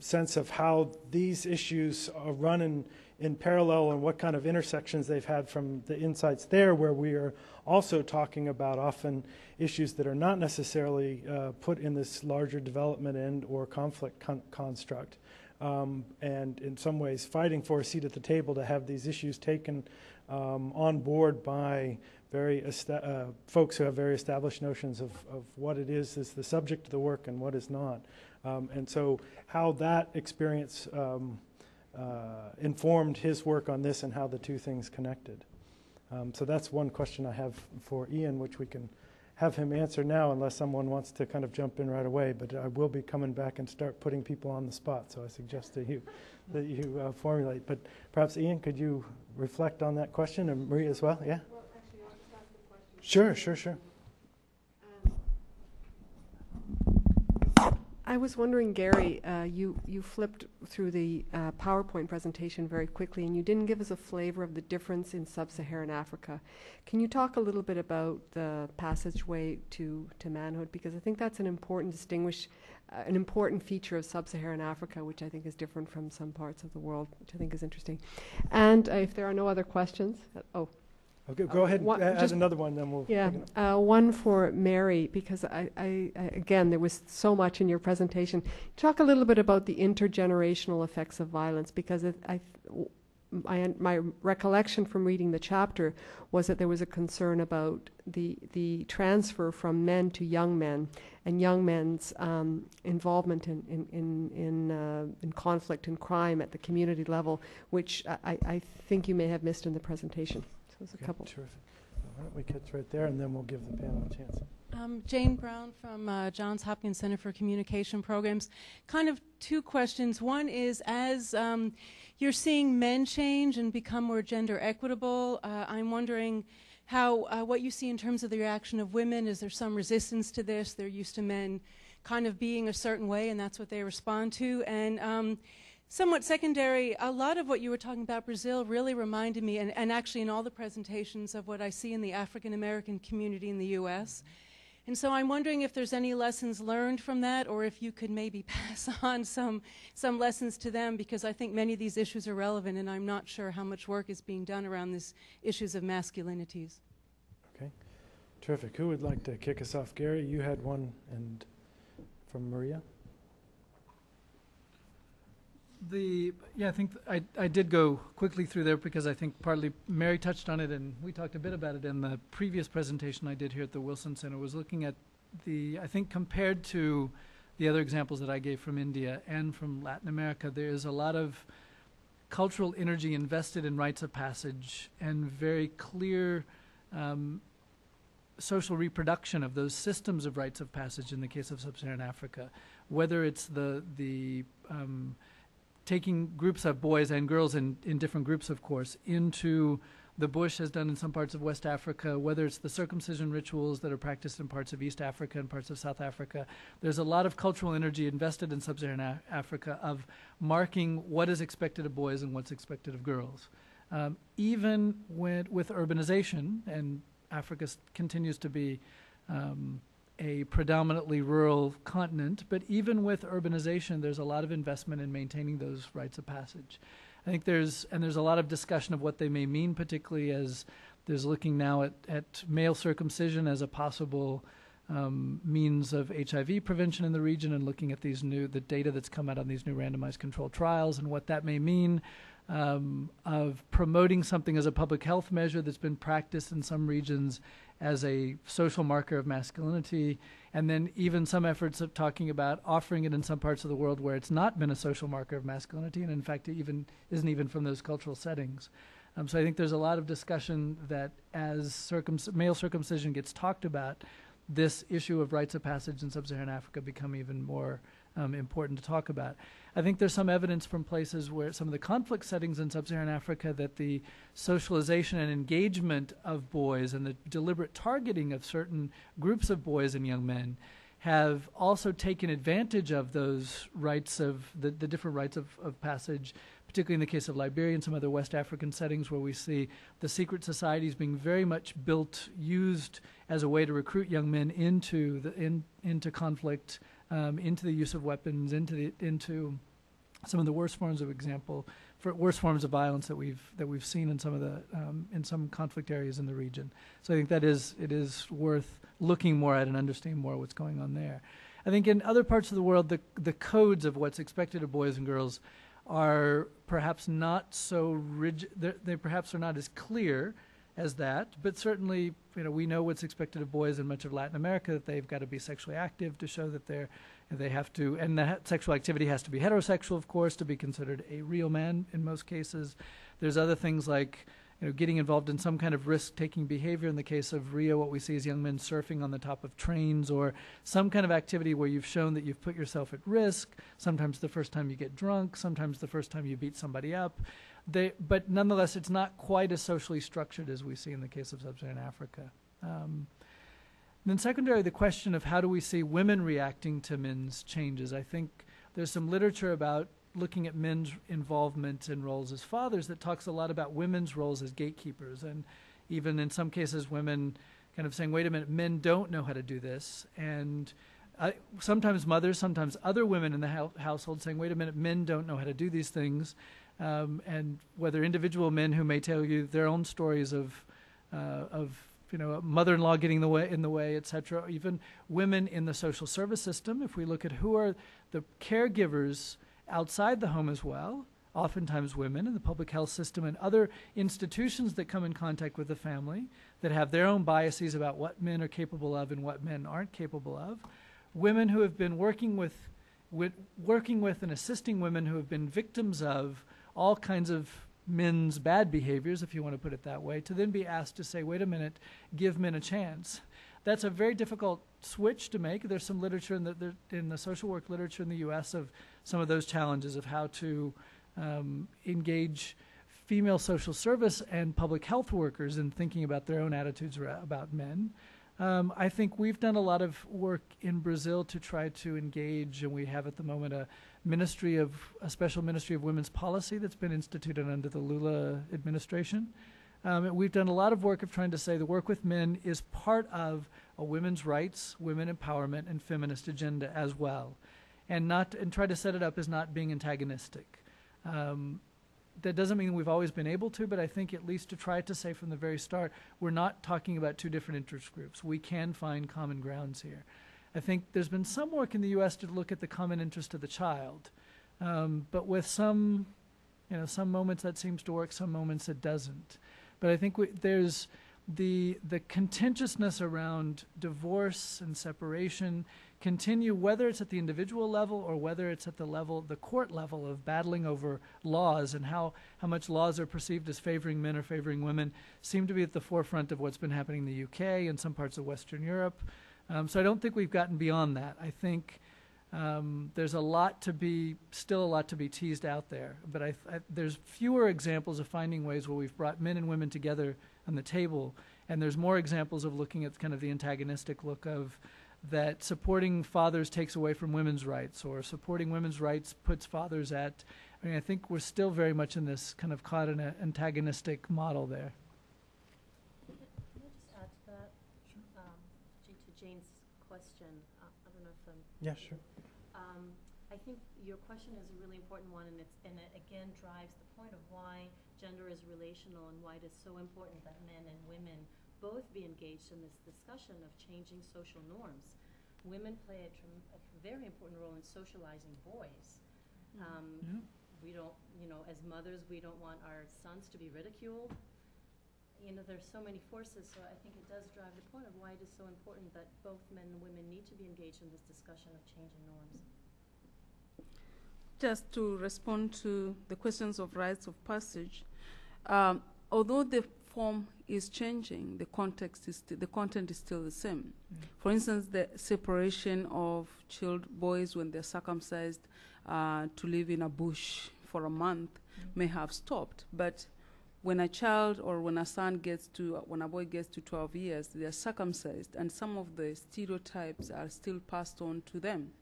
sense of how these issues run in parallel and what kind of intersections they've had from the insights there, where we are also talking about often issues that are not necessarily put in this larger development end or conflict construct. And in some ways fighting for a seat at the table to have these issues taken on board by very folks who have very established notions of what it is the subject of the work and what is not. And so how that experience informed his work on this and how the two things connected. So that's one question I have for Ian, which we can have him answer now unless someone wants to kind of jump in right away, but I will be coming back and start putting people on the spot, so I suggest that you formulate. But perhaps Ian, could you reflect on that question, and Maria as well? Yeah? Well, actually, I'll just ask the question. Sure. I was wondering, Gary, you flipped through the PowerPoint presentation very quickly, and you didn't give us a flavor of the difference in sub-Saharan Africa. Can you talk a little bit about the passageway to manhood? Because I think that's an important an important feature of sub-Saharan Africa, which I think is different from some parts of the world, which I think is interesting. And if there are no other questions, Okay, go ahead and add another one, then we'll... Yeah, one for Mary, because I again, there was so much in your presentation. Talk a little bit about the intergenerational effects of violence, because my recollection from reading the chapter was that there was a concern about the transfer from men to young men, and young men's involvement in conflict and crime at the community level, which I think you may have missed in the presentation. There's a couple. Terrific. Why don't we catch right there, and then we'll give the panel a chance. Jane Brown from Johns Hopkins Center for Communication Programs. Kind of two questions. One is, as you're seeing men change and become more gender equitable, I'm wondering how what you see in terms of the reaction of women. Is there some resistance to this? They're used to men kind of being a certain way, and that's what they respond to. And somewhat secondary, a lot of what you were talking about Brazil really reminded me, and actually in all the presentations, of what I see in the African American community in the U.S. And so I'm wondering if there's any lessons learned from that, or if you could maybe pass on some lessons to them, because I think many of these issues are relevant, and I'm not sure how much work is being done around these issues of masculinities. Okay, terrific. Who would like to kick us off? Gary, you had one, and from Maria. I think I did go quickly through there because I think partly Mary touched on it, and we talked a bit about it in the previous presentation I did here at the Wilson Center, was looking at I think compared to the other examples that I gave from India and from Latin America, there is a lot of cultural energy invested in rites of passage and very clear social reproduction of those systems of rites of passage in the case of sub-Saharan Africa, whether it's the taking groups of boys and girls in different groups, of course, into the bush, as done in some parts of West Africa, whether it's the circumcision rituals that are practiced in parts of East Africa and parts of South Africa. There's a lot of cultural energy invested in sub-Saharan Africa of marking what is expected of boys and what's expected of girls. Even with urbanization, and Africa continues to be a predominantly rural continent, but even with urbanization, there's a lot of investment in maintaining those rites of passage. I think there's a lot of discussion of what they may mean, particularly as there's looking now at male circumcision as a possible means of HIV prevention in the region, and looking at the data that's come out on these new randomized controlled trials and what that may mean. of promoting something as a public health measure that's been practiced in some regions as a social marker of masculinity, and then even some efforts of talking about offering it in some parts of the world where it's not been a social marker of masculinity, and in fact it isn't even from those cultural settings. So I think there's a lot of discussion that as male circumcision gets talked about, this issue of rites of passage in sub-Saharan Africa become even more important to talk about. I think there's some evidence from places where some of the conflict settings in sub-Saharan Africa that the socialization and engagement of boys and the deliberate targeting of certain groups of boys and young men have also taken advantage of those rites of the different rites of passage, particularly in the case of Liberia and some other West African settings where we see the secret societies being very much used as a way to recruit young men into conflict, into the use of weapons, into some of the worst forms of violence that we've seen in some of the in some conflict areas in the region. So I think it is worth looking more at and understanding more what's going on there. I think in other parts of the world, the codes of what's expected of boys and girls are perhaps not so rigid. They perhaps are not as clear as that, but certainly, we know what's expected of boys in much of Latin America, that they've got to be sexually active to show that they have to, and that sexual activity has to be heterosexual, of course, to be considered a real man in most cases. There's other things like getting involved in some kind of risk-taking behavior. In the case of Rio, what we see is young men surfing on the top of trains, or some kind of activity where you've shown that you've put yourself at risk, sometimes the first time you get drunk, sometimes the first time you beat somebody up. But nonetheless, it's not quite as socially structured as we see in the case of sub-Saharan Africa. Then secondarily, the question of how do we see women reacting to men's changes. I think there's some literature about looking at men's involvement in roles as fathers that talks a lot about women's roles as gatekeepers, and even in some cases women kind of saying, wait a minute, men don't know how to do this, and sometimes mothers, sometimes other women in the household saying, wait a minute, men don't know how to do these things, and whether individual men who may tell you their own stories of a mother-in-law getting in the way, etc., or even women in the social service system. If we look at who are the caregivers outside the home as well, oftentimes women in the public health system and other institutions that come in contact with the family that have their own biases about what men are capable of and what men aren't capable of. Women who have been working with and assisting women who have been victims of all kinds of men's bad behaviors, if you want to put it that way, to then be asked to say, wait a minute, give men a chance. That's a very difficult switch to make. There's some literature in the social work literature in the U.S. of some of those challenges of how to engage female social service and public health workers in thinking about their own attitudes about men. I think we've done a lot of work in Brazil to try to engage, and we have at the moment a special ministry of women's policy that's been instituted under the Lula administration. We've done a lot of work of trying to say the work with men is part of a women's rights, women empowerment, and feminist agenda as well, and try to set it up as not being antagonistic. That doesn't mean we've always been able to, but I think at least to try to say from the very start, we're not talking about two different interest groups. We can find common grounds here. I think there's been some work in the U.S. to look at the common interest of the child, but with some moments that seems to work, some moments it doesn't. But I think there's the contentiousness around divorce and separation continue, whether it's at the individual level or whether it's at the court level of battling over laws and how much laws are perceived as favoring men or favoring women, seem to be at the forefront of what's been happening in the UK and some parts of Western Europe. So I don't think we've gotten beyond that. I think there's still a lot to be teased out there, but there's fewer examples of finding ways where we've brought men and women together on the table, and there's more examples of looking at kind of the antagonistic look of that supporting fathers takes away from women's rights, or supporting women's rights puts fathers at. I think we're still very much in this kind of caught in an antagonistic model there. Can I just add to that? Sure. To Jane's question, I don't know if yeah, sure. I think your question is a really important one, and it again drives the point of why gender is relational and why it is so important that men and women both be engaged in this discussion of changing social norms. Women play a very important role in socializing boys. we don't, as mothers, we don't want our sons to be ridiculed. There's so many forces, so I think it does drive the point of why it is so important that both men and women need to be engaged in this discussion of changing norms. Just to respond to the questions of rites of passage, although the form is changing, the content is still the same. For instance, the separation of boys when they're circumcised to live in a bush for a month may have stopped, but when a child or when a boy gets to 12 years, they are circumcised, and some of the stereotypes are still passed on to them.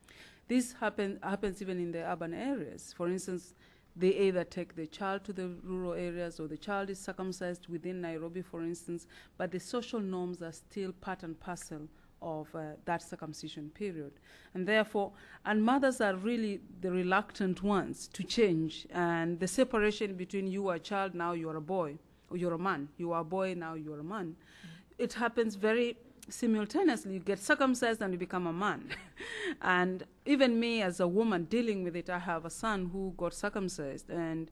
This happens even in the urban areas. For instance, they either take the child to the rural areas or the child is circumcised within Nairobi, for instance, but the social norms are still part and parcel of that circumcision period. And therefore, mothers are really the reluctant ones to change. And the separation between you are a child, now you are a boy, or you're a man. You are a boy, now you're a man. It happens very simultaneously. You get circumcised and you become a man. And even me as a woman dealing with it, I have a son who got circumcised, and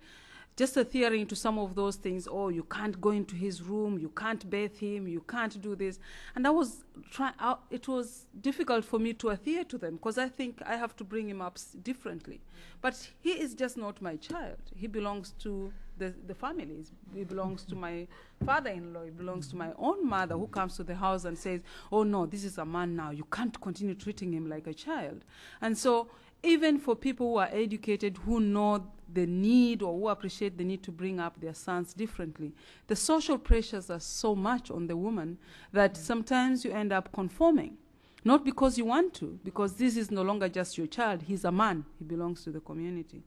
just adhering to some of those things, you can't go into his room, you can't bathe him, you can't do this. And it was difficult for me to adhere to them because I think I have to bring him up differently. But he is just not my child. He belongs to the family. He belongs to my father-in-law. He belongs to my own mother, who comes to the house and says, oh no, this is a man now. You can't continue treating him like a child. And so even for people who are educated, who know the need or who appreciate the need to bring up their sons differently, the social pressures are so much on the woman that sometimes you end up conforming. Not because you want to, because this is no longer just your child. He's a man. He belongs to the community.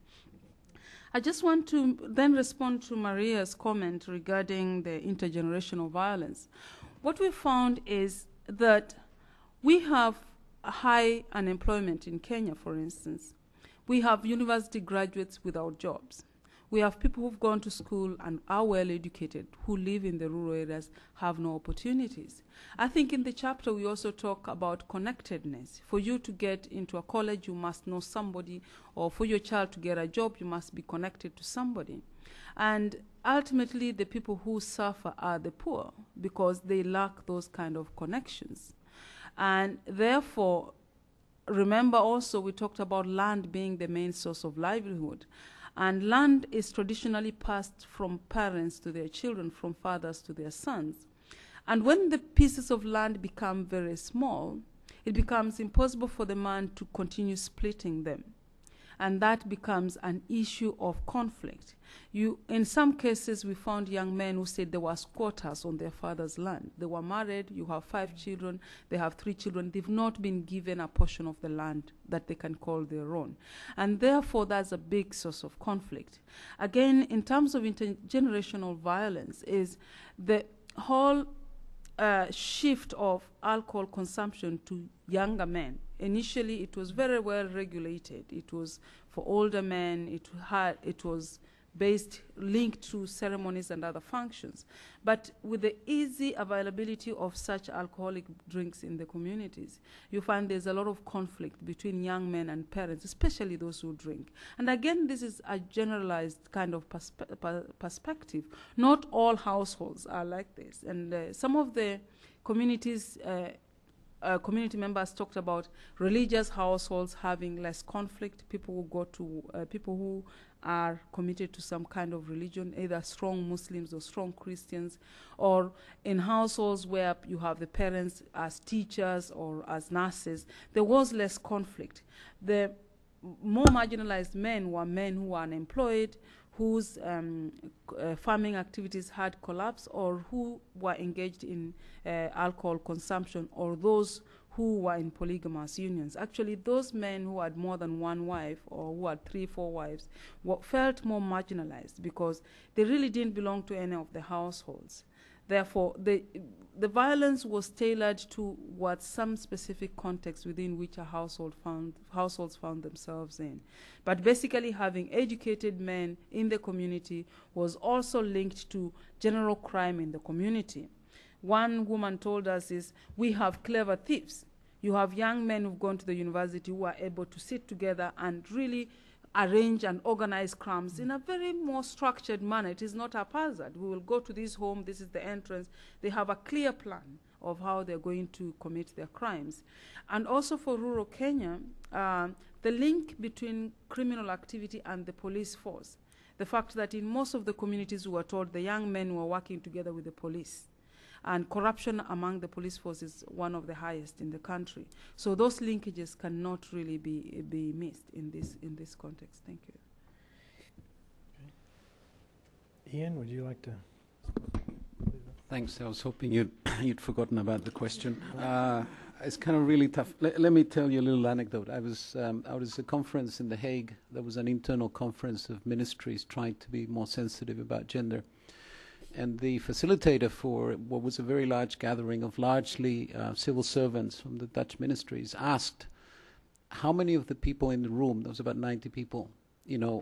I just want to then respond to Maria's comment regarding the intergenerational violence. What we found is that we have high unemployment in Kenya, for instance. We have university graduates without jobs. We have people who've gone to school and are well educated, who live in the rural areas, have no opportunities. I think in the chapter we also talk about connectedness. For you to get into a college, you must know somebody, or for your child to get a job, you must be connected to somebody. And ultimately, the people who suffer are the poor because they lack those kind of connections. And therefore, remember also we talked about land being the main source of livelihood. And land is traditionally passed from parents to their children, from fathers to their sons. And when the pieces of land become very small, it becomes impossible for the man to continue splitting them. And that becomes an issue of conflict. In some cases, we found young men who said there were squatters on their father's land. They were married, you have 5 children, they have 3 children. They've not been given a portion of the land that they can call their own. And therefore, that's a big source of conflict. Again, in terms of intergenerational violence, is the whole shift of alcohol consumption to younger men. Initially, it was very well regulated. It was for older men. It was linked to ceremonies and other functions. But with the easy availability of such alcoholic drinks in the communities, you find there's a lot of conflict between young men and parents, especially those who drink. And again, this is a generalized kind of perspective. Not all households are like this. And some of the communities community members talked about religious households having less conflict. People who are committed to some kind of religion, either strong Muslims or strong Christians, or in households where you have the parents as teachers or as nurses, there was less conflict. The more marginalized men were men who were unemployed, whose farming activities had collapsed, or who were engaged in alcohol consumption, or those who were in polygamous unions. Actually, those men who had more than one wife, or who had 3, 4 wives, felt more marginalized because they really didn't belong to any of the households. Therefore, the violence was tailored to what some specific context within which households found themselves in. But basically, having educated men in the community was also linked to general crime in the community. One woman told us is, we have clever thieves. You have young men who've gone to the university who are able to sit together and really arrange and organize crimes in a very more structured manner. It is not haphazard. We will go to this home, this is the entrance. They have a clear plan of how they're going to commit their crimes. And also for rural Kenya, the link between criminal activity and the police force. The fact that in most of the communities we were told the young men were working together with the police. And corruption among the police force is one of the highest in the country. So those linkages cannot really be missed in this context. Thank you. Okay. Ian, would you like to? Thanks. I was hoping you'd forgotten about the question. It's kind of really tough. Let me tell you a little anecdote. I was at a conference in The Hague. There was an internal conference of ministries trying to be more sensitive about gender. And the facilitator for what was a very large gathering of largely civil servants from the Dutch ministries asked how many of the people in the room, there was about 90 people,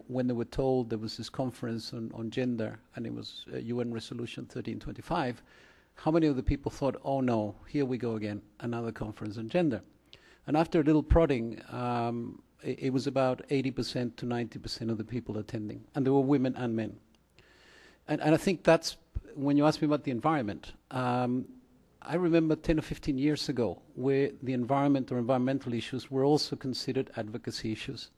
when they were told there was this conference on gender and it was UN Resolution 1325, how many of the people thought, oh no, here we go again, another conference on gender. And after a little prodding, it was about 80% to 90% of the people attending. And there were women and men. And I think that's, when you ask me about the environment, I remember 10 or 15 years ago where the environment or environmental issues were also considered advocacy issues.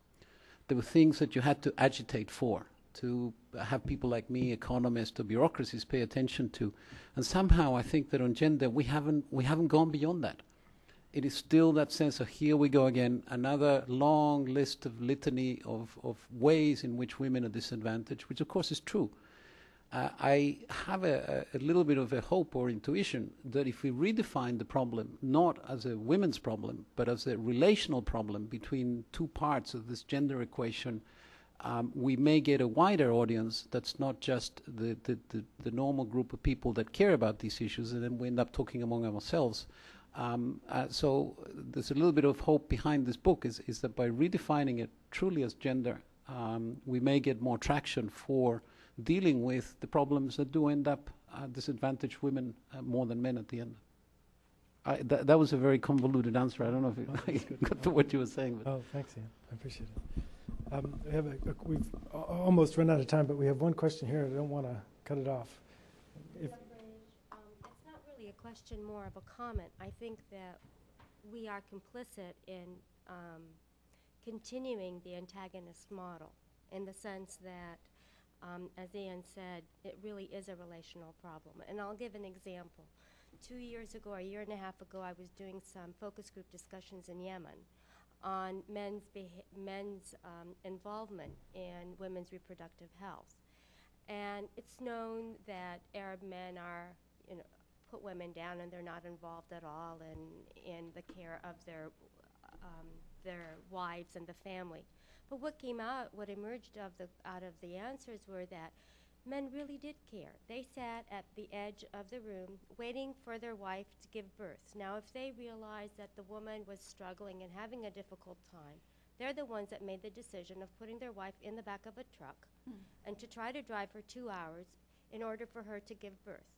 There were things that you had to agitate for, to have people like me, economists or bureaucracies, pay attention to. And somehow I think that on gender we haven't gone beyond that. It is still that sense of here we go again, another long list of litany of ways in which women are disadvantaged, which of course is true. I have a little bit of a hope or intuition that if we redefine the problem not as a women's problem but as a relational problem between two parts of this gender equation, we may get a wider audience that's not just the normal group of people that care about these issues, and then we end up talking among ourselves. So there's a little bit of hope behind this book is that by redefining it truly as gender, we may get more traction for dealing with the problems that do end up disadvantage women more than men at the end. That was a very convoluted answer. I don't know if you got to what you were saying. But. Oh, thanks, Ian. I appreciate it. We've almost run out of time, but we have one question here. I don't want to cut it off. It's not really a question, more of a comment. I think that we are complicit in continuing the antagonist model in the sense that as Ian said, it really is a relational problem. And I'll give an example. 2 years ago, or a year and a half ago, I was doing some focus group discussions in Yemen on men's involvement in women's reproductive health. And it's known that Arab men are, put women down and they're not involved at all in the care of their wives and the family. But what emerged out of the answers were that men really did care. They sat at the edge of the room waiting for their wife to give birth. Now, if they realized that the woman was struggling and having a difficult time, they're the ones that made the decision of putting their wife in the back of a truck and to try to drive for 2 hours in order for her to give birth.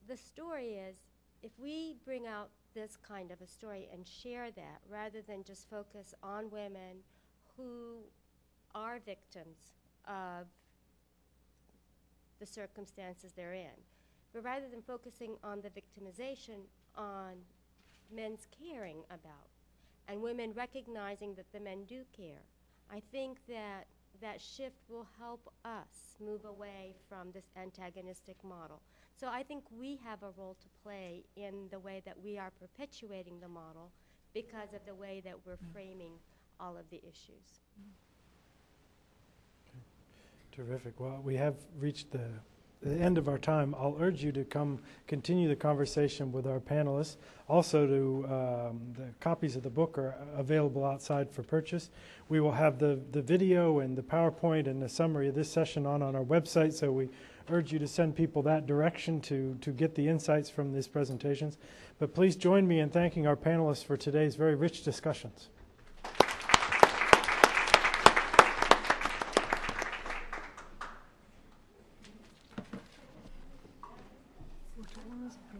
The story is, if we bring out this kind of a story and share that rather than just focus on women who are victims of the circumstances they're in, but rather than focusing on the victimization, on men's caring about and women recognizing that the men do care, I think that that shift will help us move away from this antagonistic model. So I think we have a role to play in the way that we are perpetuating the model because of the way that we're framing all of the issues. Okay. Terrific. Well, we have reached the end of our time. I'll urge you to come continue the conversation with our panelists. Also, the copies of the book are available outside for purchase. We will have the video and the PowerPoint and the summary of this session on our website, so we urge you to send people that direction to get the insights from these presentations. But please join me in thanking our panelists for today's very rich discussions.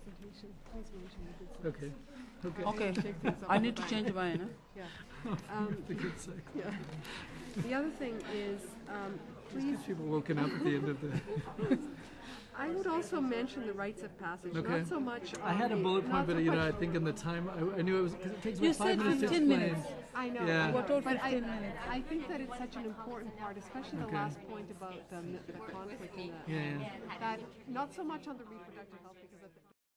presentation, please mention the good sex. Okay. Okay. I need to change mine. Huh? Yeah. The good sex. Yeah. The other thing is, please. People woken up at the end of the. I would also mention the rites of passage. Okay. Not so much. I had a bullet point, but I think in the time I knew it was because it takes You about 5 said minutes to 15 explain. minutes. I know. Yeah. What all But 15 minutes? I think that it's such an important part, especially the Okay. last point about the conflict and Yeah. that not so much on the reproductive health.